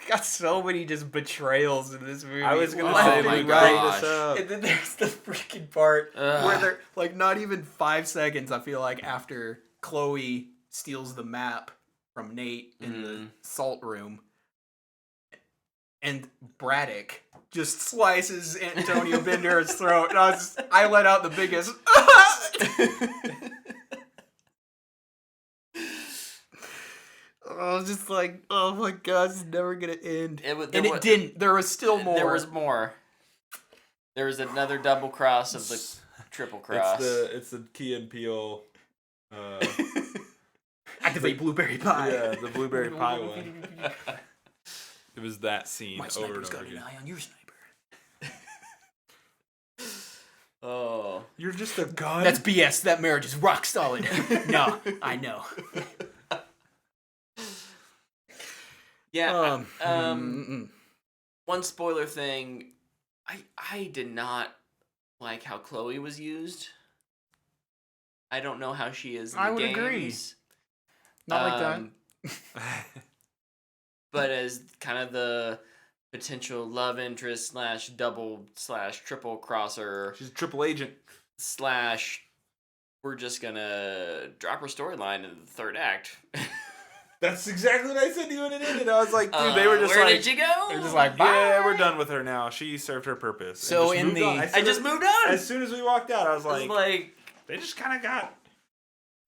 got so many just betrayals in this movie. I was gonna Oh say, my Luke, gosh. bring this up. And then there's the freaking part Ugh. where they're like not even 5 seconds, I feel like, after Chloe steals the map from Nate in the Mhm. salt room. And Braddock just slices Antonio Banderas' throat. And I let out the biggest. I was just like, oh my god, it's never gonna end. It didn't. There was still more. There was more. There was another double cross of the triple cross. It's the Key and Peele Activate blueberry pie. Yeah, the blueberry pie one. It was that scene My over and sniper's over got an again. eye on your sniper. Oh, You're just a gun. That's BS. That marriage is rock solid. No, I know. yeah. Mm-mm. One spoiler thing, I did not like how Chloe was used. I don't know how she is in the I would agree. games. Not like that. But as kind of the potential love interest / double / triple crosser She's a triple agent. / we're just gonna drop her storyline in the third act. That's exactly what I said to you when it ended. I was like, dude, they were just where like, did you go? They're just like, yeah, bye. we're done with her now. She served her purpose. So and just in moved the- on. I just moved on. As soon as we walked out, I was I was like, like, they just kind of got,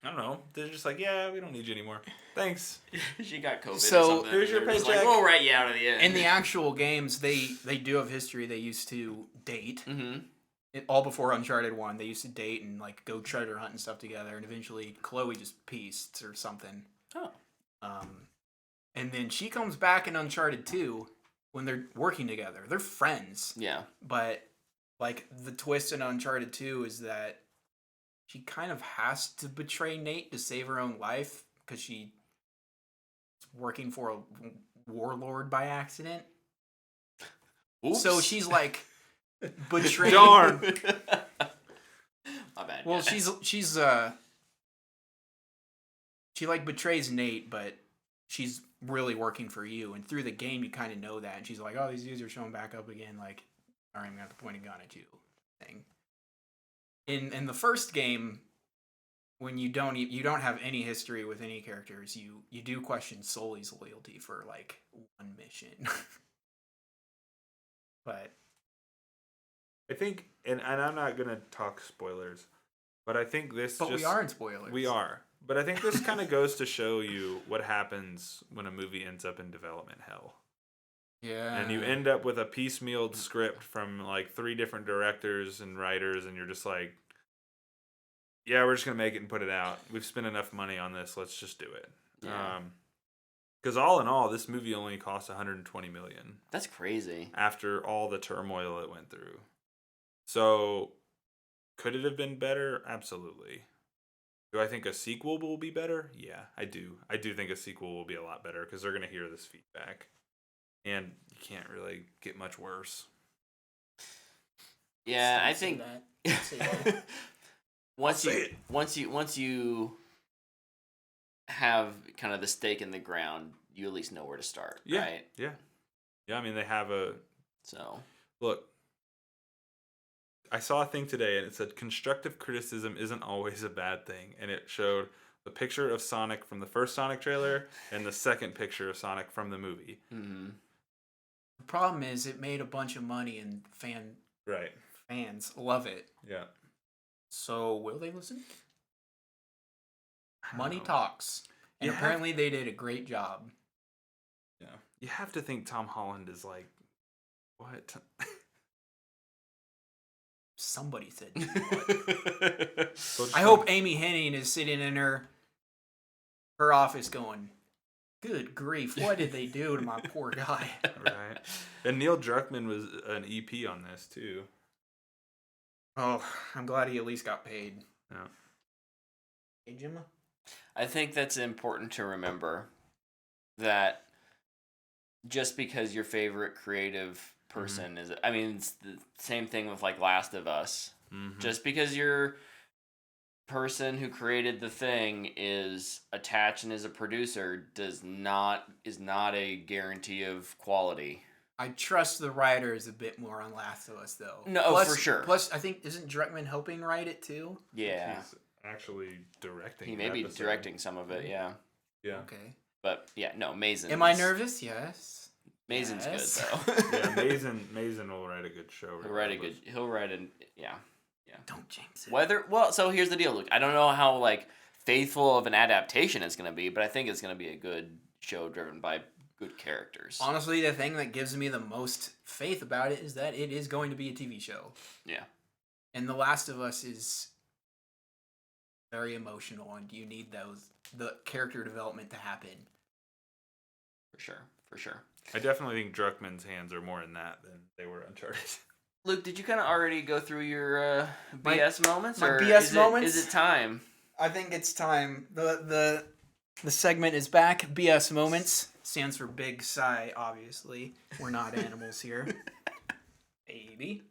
I don't know. They're just like, yeah, we don't need you anymore. Thanks. she got COVID. So, or something. here's your They're just like, paycheck. we'll write you out of the end. In the actual games, they do have history. They used to date. Mm-hmm. All before Uncharted 1, they used to date and like go treasure hunt and stuff together. And eventually, Chloe just pieced or something. Oh. And then she comes back in Uncharted 2 when they're working together. They're friends. Yeah. But like the twist in Uncharted 2 is that she kind of has to betray Nate to save her own life because she's working for a warlord by accident. Oops. So she's like betraying. Darn. My bad. Well, yeah. she like betrays Nate, but she's really working for you. And through the game, you kind of know that. And she's like, "Oh, these dudes are showing back up again. Like, all right, I'm gonna have to point a gun at you." Thing. In the first game, when you don't have any history with any characters, you do question Sully's loyalty for like one mission. But I think, and I'm not going to talk spoilers, but I think this we are in spoilers. We are. But I think this kind of goes to show you what happens when a movie ends up in development hell. Yeah. And you end up with a piecemealed script from like 3 different directors and writers, and you're just like, yeah, we're just going to make it and put it out. We've spent enough money on this. Let's just do it. Yeah. Because all in all, this movie only cost $120 million. That's crazy. After all the turmoil it went through. So, could it have been better? Absolutely. Do I think a sequel will be better? Yeah, I do. I do think a sequel will be a lot better because they're going to hear this feedback. And you can't really get much worse. Yeah, I Say think that. Say that. once you have kind of the stake in the ground, you at least know where to start, Yeah. right? Yeah. Yeah, I mean, they have a... So, Look, I saw a thing today, and it said constructive criticism isn't always a bad thing. And it showed the picture of Sonic from the first Sonic trailer and the second picture of Sonic from the movie. mm-hmm. The problem is it made a bunch of money and Right. fans love it. Yeah. So will they listen? I don't Money know. talks. And You apparently they did a great job. Yeah. You have to think Tom Holland is like, what? Somebody said what? So I hope Amy Hennig is sitting in her office going, good grief, what did they do to my poor guy? Right. And Neil Druckmann was an EP on this too. Oh, I'm glad he at least got paid. Yeah. Hey, Gemma? I think that's important to remember that just because your favorite creative person is, I mean, it's the same thing with like Last of Us. Mm-hmm. Just because your person who created the thing is attached and is a producer is not a guarantee of quality. I trust the writers a bit more on Last of Us, though. No, for sure. Plus, I think, isn't Druckmann helping write it, too? Yeah. He's actually directing. He the may be episode. directing some of it, yeah. Yeah. Okay. But yeah, no, Mason. Am I nervous? Yes. Mason's Yes. good though. Yeah, Mason will write a good show. He'll write an yeah. Don't jinx it. So here's the deal, Luke. I don't know how like faithful of an adaptation it's gonna be, but I think it's gonna be a good show driven by good characters. Honestly, the thing that gives me the most faith about it is that it is going to be a TV show. Yeah. And The Last of Us is very emotional, and you need the character development to happen. For sure. I definitely think Druckmann's hands are more in that than they were Uncharted. Luke, did you kind of already go through your BS moments? My or BS moments? Is it time? I think it's time. The segment is back. BS moments stands for Big Sigh, obviously. We're not animals here. Baby.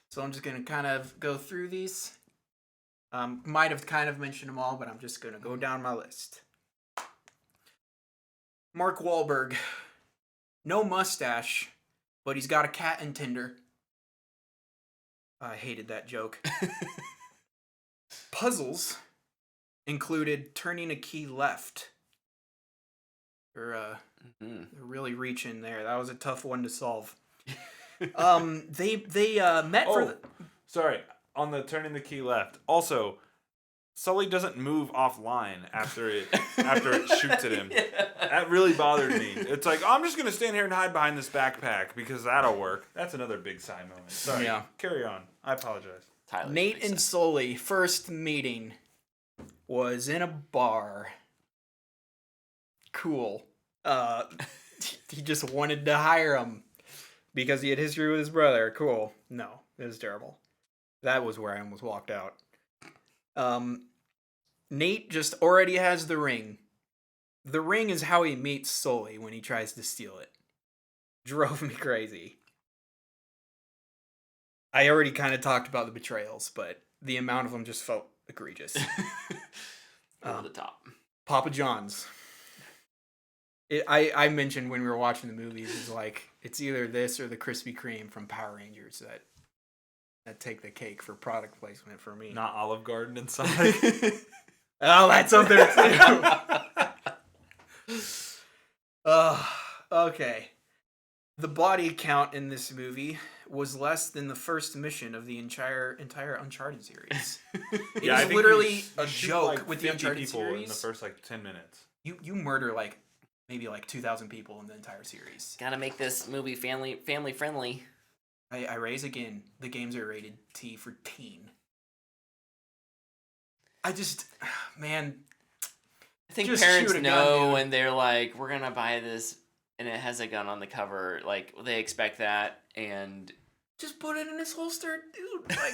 So I'm just going to kind of go through these. Might have kind of mentioned them all, but I'm just going to go down my list. Mark Wahlberg. No mustache, but he's got a cat in Tinder. I hated that joke. Puzzles included turning a key left. They're really reaching there. That was a tough one to solve. They met for the... Sorry, on the turning the key left. Also, Sully doesn't move offline after it shoots at him. Yeah. That really bothered me. It's like, I'm just gonna stand here and hide behind this backpack because that'll work. That's another big sigh moment. Sorry. Yeah. Carry on. I apologize. Tyler's Nate big and sigh. Sully first meeting was in a bar. Cool. He just wanted to hire him because he had history with his brother. Cool. No, it was terrible. That was where I almost walked out. Nate just already has the ring. The ring is how he meets Sully when he tries to steal it. Drove me crazy. I already kind of talked about the betrayals, but the amount of them just felt egregious. Over the top. Papa John's. I mentioned when we were watching the movies, is like, it's either this or the Krispy Kreme from Power Rangers that take the cake for product placement for me. Not Olive Garden inside. Oh, that's up there too. Okay. The body count in this movie was less than the first mission of the entire Uncharted series. It I is think literally you a shoot, joke like, with the 50 Uncharted people series. in the first 10 minutes. You murder maybe 2,000 people in the entire series. Gotta make this movie family friendly. I raise again. The games are rated T for teen. I just, man. I think Just parents shoot a gun, know dude. when they're like, we're gonna buy this and it has a gun on the cover, like they expect that, and Just put it in his holster, dude. Like,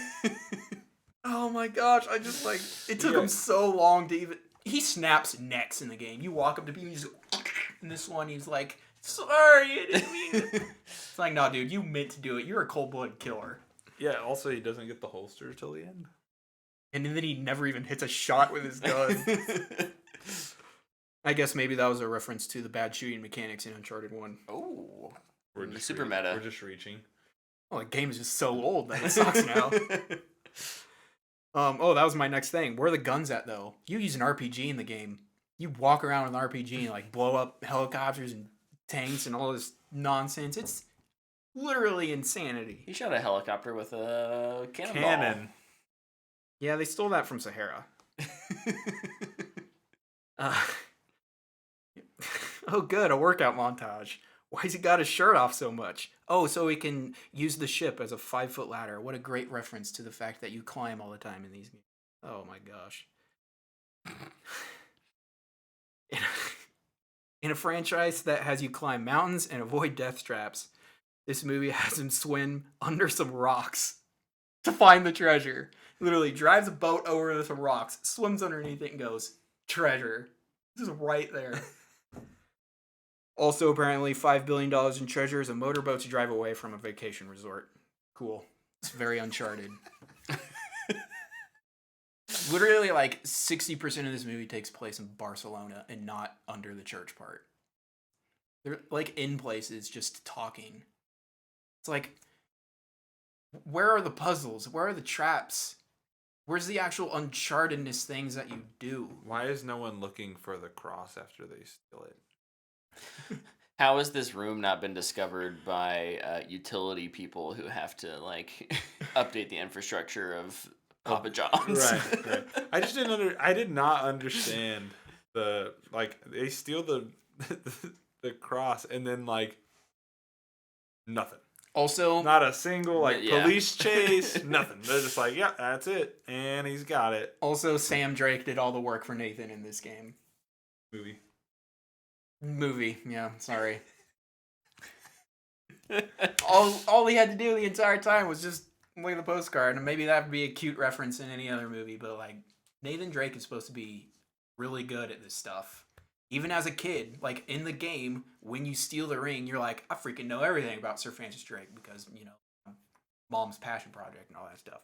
oh my gosh, I just it took him so long to even. He snaps necks in the game. You walk up to people, you just go, and this one, he's like, sorry, I didn't mean it. It's like, no, dude, you meant to do it. You're a cold-blooded killer. Yeah, also he doesn't get the holster till the end. And then he never even hits a shot with his gun. I guess maybe that was a reference to the bad shooting mechanics in Uncharted 1. oh, We're just super meta. We're just reaching. Oh, the game is just so old that it sucks now. That was my next thing. Where are the guns at, though? You use an RPG in the game. You walk around with an RPG and blow up helicopters and tanks and all this nonsense. It's literally insanity. He shot a helicopter with a cannonball. Cannon. Yeah, they stole that from Sahara. Oh, good, a workout montage. Why's he got his shirt off so much? Oh, so he can use the ship as a 5-foot ladder. What a great reference to the fact that you climb all the time in these games. Oh my gosh. In a franchise that has you climb mountains and avoid death traps, this movie has him swim under some rocks to find the treasure. Literally drives a boat over some rocks, swims underneath it, and goes, treasure. This is right there. Also, apparently, $5 billion in treasure is a motorboat to drive away from a vacation resort. Cool. It's very Uncharted. Literally, 60% of this movie takes place in Barcelona and not under the church part. They're, in places just talking. It's like, where are the puzzles? Where are the traps? Where's the actual Unchartedness things that you do? Why is no one looking for the cross after they steal it? How has this room not been discovered by utility people who have to update the infrastructure of Papa John's? Right. I just I did not understand the they steal the cross and then nothing. Also, Not a single Yeah. police chase, nothing. They're just like, yeah, that's it, and he's got it. also Sam Drake did all the work for Nathan in this game. Movie, yeah, sorry. all he had to do the entire time was just look at the postcard, and maybe that would be a cute reference in any other movie, but like Nathan Drake is supposed to be really good at this stuff. Even as a kid, like in the game, when you steal the ring, you're like, I freaking know everything about Sir Francis Drake because, mom's passion project and all that stuff.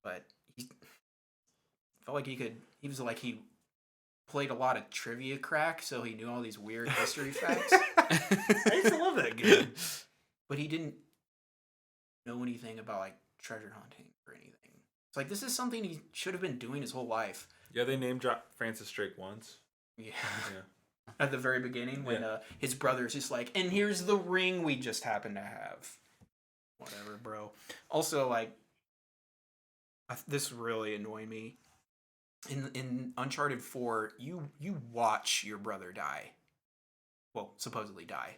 But he felt like he played a lot of trivia crack, so he knew all these weird history facts. I used to love that game. But he didn't know anything about like treasure hunting or anything. It's like this is something he should have been doing his whole life. Yeah, they name dropped Francis Drake once. Yeah. At the very beginning when his brother's just like, and here's the ring we just happen to have. Whatever, bro. Also, like, this really annoyed me. In Uncharted 4, you watch your brother die. Well, supposedly die.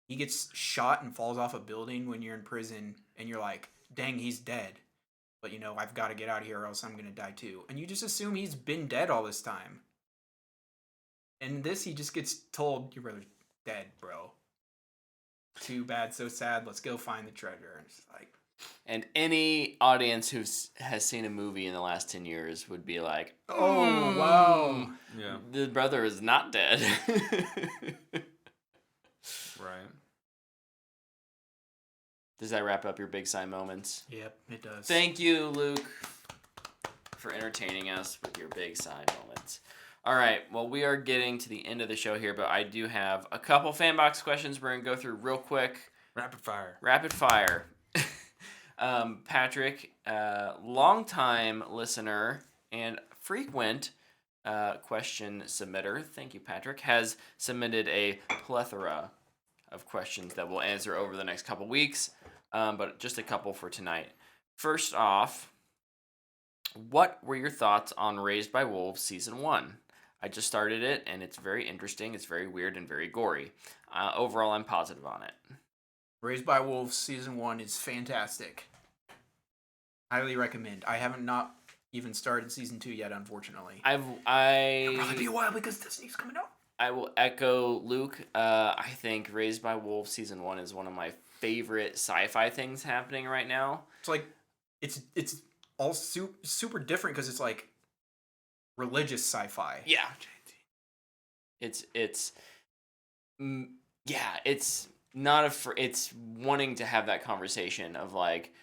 He gets shot and falls off a building when you're in prison, and you're like, dang, he's dead. But, I've got to get out of here or else I'm going to die too. And you just assume he's been dead all this time. And this, he just gets told, your brother's dead, bro. Too bad, so sad. Let's go find the treasure. And it's like... And any audience who has seen a movie in the last 10 years would be like, oh, wow. Yeah. The brother is not dead. Right. Does that wrap up your big sign moments? Yep, it does. Thank you, Luke, for entertaining us with your big sign moments. All right, well, we are getting to the end of the show here, but I do have a couple Fanbox questions we're going to go through real quick. Rapid fire. Patrick, longtime listener and frequent question submitter, thank you, Patrick, has submitted a plethora of questions that we'll answer over the next couple weeks, but just a couple for tonight. First off, what were your thoughts on Raised by Wolves Season 1? I just started it, and it's very interesting. It's very weird and very gory. Overall, I'm positive on it. Raised by Wolves Season 1 is fantastic. Highly recommend. I haven't not even started Season 2 yet, unfortunately. It'll probably be a while because Disney's coming out. I will echo Luke. I think Raised by Wolves Season 1 is one of my favorite sci-fi things happening right now. It's like, it's all super different because it's like religious sci-fi. Yeah. It's not it's wanting to have that conversation of like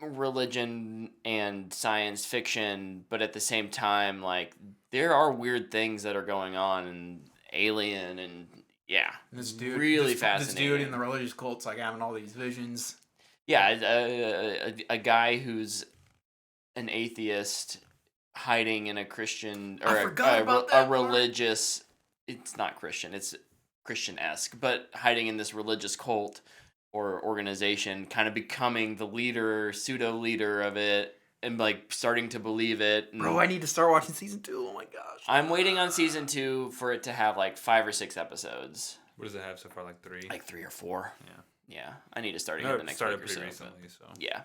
religion and science fiction, but at the same time, like there are weird things that are going on and alien and this dude really fascinating. This dude in the religious cult's like having all these visions. Yeah, a guy who's an atheist hiding in a Christian or a religious. It's not Christian. It's Christian-esque, but hiding in this religious cult or organization, kind of becoming the leader, pseudo leader of it, and like starting to believe it. And bro, I need to start watching Season 2. Oh my gosh. I'm waiting on Season 2 for it to have like 5 or 6 episodes. What does it have so far? Like 3? Like 3 or 4. Yeah. Yeah, I need to start again the next week or so. Recently, so. Yeah,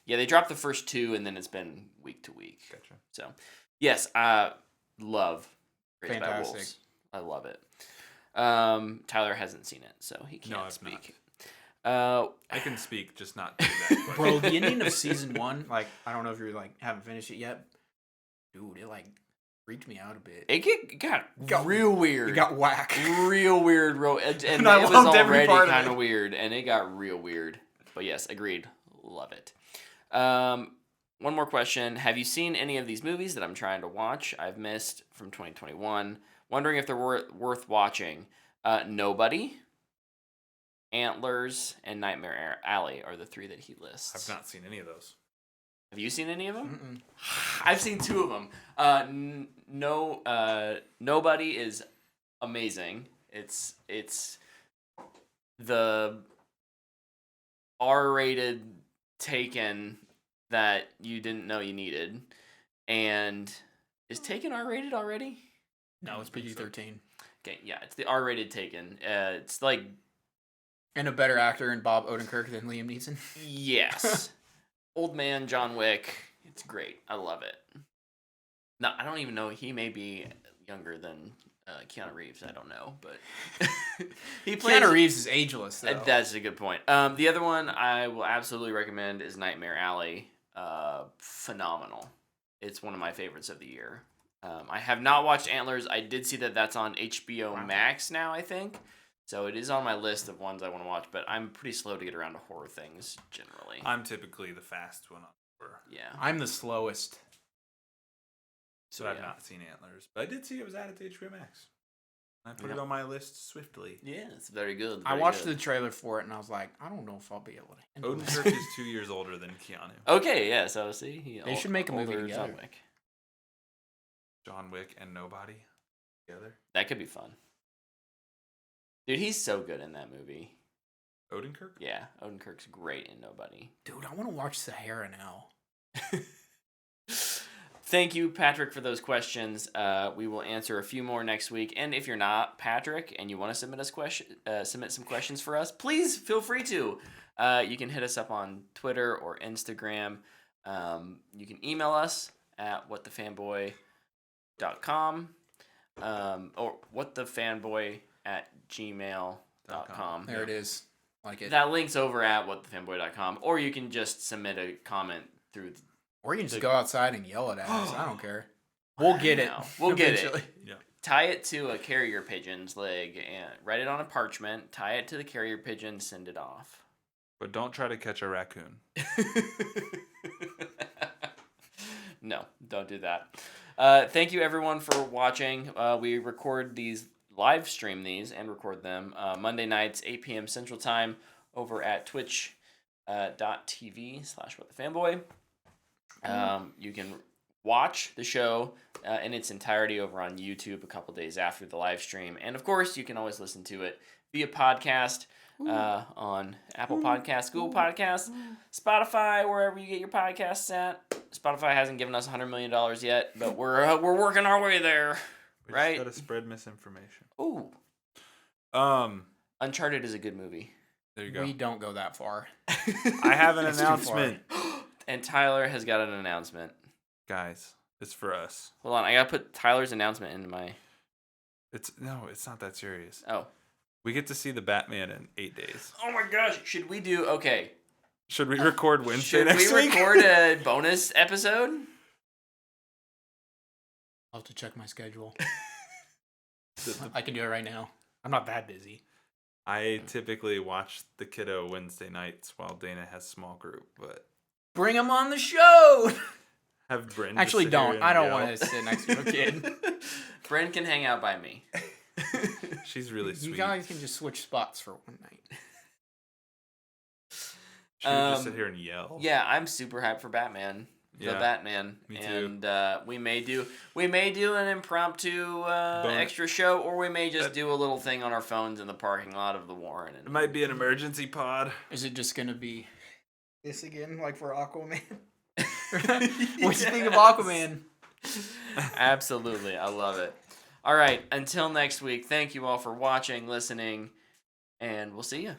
they dropped the first 2, and then it's been week to week. Gotcha. So, yes, I love Raised by Fantastic. Wolves. I love it. Tyler hasn't seen it, so he can't speak. I can speak, just not do that. Bro, the ending of Season 1, like, I don't know if you're like haven't finished it yet. Dude, it like freaked me out a bit. It got real weird. It got whack. Real weird, and it I was loved every already part of kind of it. weird, and it got real weird. But yes, agreed. Love it. One more question. Have you seen any of these movies that I'm trying to watch? I've missed from 2021. Wondering if they're worth watching. Nobody, Antlers, and Nightmare Alley are the 3 that he lists. I've not seen any of those. Have you seen any of them? Mm-mm. I've seen 2 of them. Nobody is amazing. It's the R-rated Taken that you didn't know you needed. And is Taken R-rated already? No, it's PG-13. Okay, yeah, it's the R-rated Taken. It's like And a better actor in Bob Odenkirk than Liam Neeson. Yes. Old man John Wick. It's great. I love it. No, I don't even know. He may be younger than Keanu Reeves. I don't know, but he plays. Keanu Reeves is ageless, though. That's a good point. The other one I will absolutely recommend is Nightmare Alley. Phenomenal. It's one of my favorites of the year. I have not watched Antlers. I did see that that's on HBO Max now, I think. So it is on my list of ones I want to watch, but I'm pretty slow to get around to horror things generally. I'm typically the fast one on horror. Yeah. I'm the slowest. So I've not seen Antlers, but I did see it was added to HBO Max. I put it on my list swiftly. Yeah, it's very good. I watched the trailer for it, and I was like, I don't know if I'll be able to handle this. Odenkirk is 2 years older than Keanu. Okay, yeah, so see. They should make a movie together. John Wick. John Wick and Nobody together. That could be fun. Dude, he's so good in that movie. Odenkirk? Yeah, Odenkirk's great in Nobody. Dude, I want to watch Sahara now. Thank you, Patrick, for those questions. We will answer a few more next week. And if you're not Patrick and you want to submit some questions for us, please feel free to. You can hit us up on Twitter or Instagram. You can email us at whatthefanboy.com or whatthefanboy@gmail.com. There it is. Like it. That link's over at whatthefanboy.com, or you can just submit a comment through. Or you can just go outside and yell it at us. I don't care. We'll get it. We'll get it. Yeah. Tie it to a carrier pigeon's leg and write it on a parchment. Tie it to the carrier pigeon. Send it off. But don't try to catch a raccoon. No, don't do that. Thank you everyone for watching. We record these, live stream these, and record them Monday nights, 8 p.m. Central Time, over at twitch.tv/whatthefanboy. You can watch the show in its entirety over on YouTube a couple days after the live stream. And of course, you can always listen to it via podcast on Apple Podcasts, Google Podcasts, Spotify, wherever you get your podcasts at. Spotify hasn't given us $100 million yet, but we're working our way there. We right? just gotta spread misinformation. Ooh. Uncharted is a good movie. There you go. We don't go that far. I have an It's too far. announcement. And Tyler has got an announcement. Guys, it's for us. Hold on, I gotta put Tyler's announcement into my... It's not that serious. Oh. We get to see the Batman in 8 days. Oh my gosh, should we do... Okay. Should we record Wednesday Should next we week? record a bonus episode? I'll have to check my schedule. I can do it right now. I'm not that busy. I typically watch the kiddo Wednesday nights while Dana has small group, but Bring him on the show! have Bryn Actually, just sit here don't. and I don't yell. want to sit next to a kid. Bryn can hang out by me. She's really sweet. You guys can just switch spots for one night. She would just sit here and yell. Yeah, I'm super hyped for Batman. The Yeah, Batman. me too. And we may do an impromptu extra show, or we may just do a little thing on our phones in the parking lot of the Warren. It might be an emergency pod. Is it just going to be this again, like for Aquaman? What do you think of Aquaman? Absolutely. I love it. All right. Until next week, thank you all for watching, listening, and we'll see you.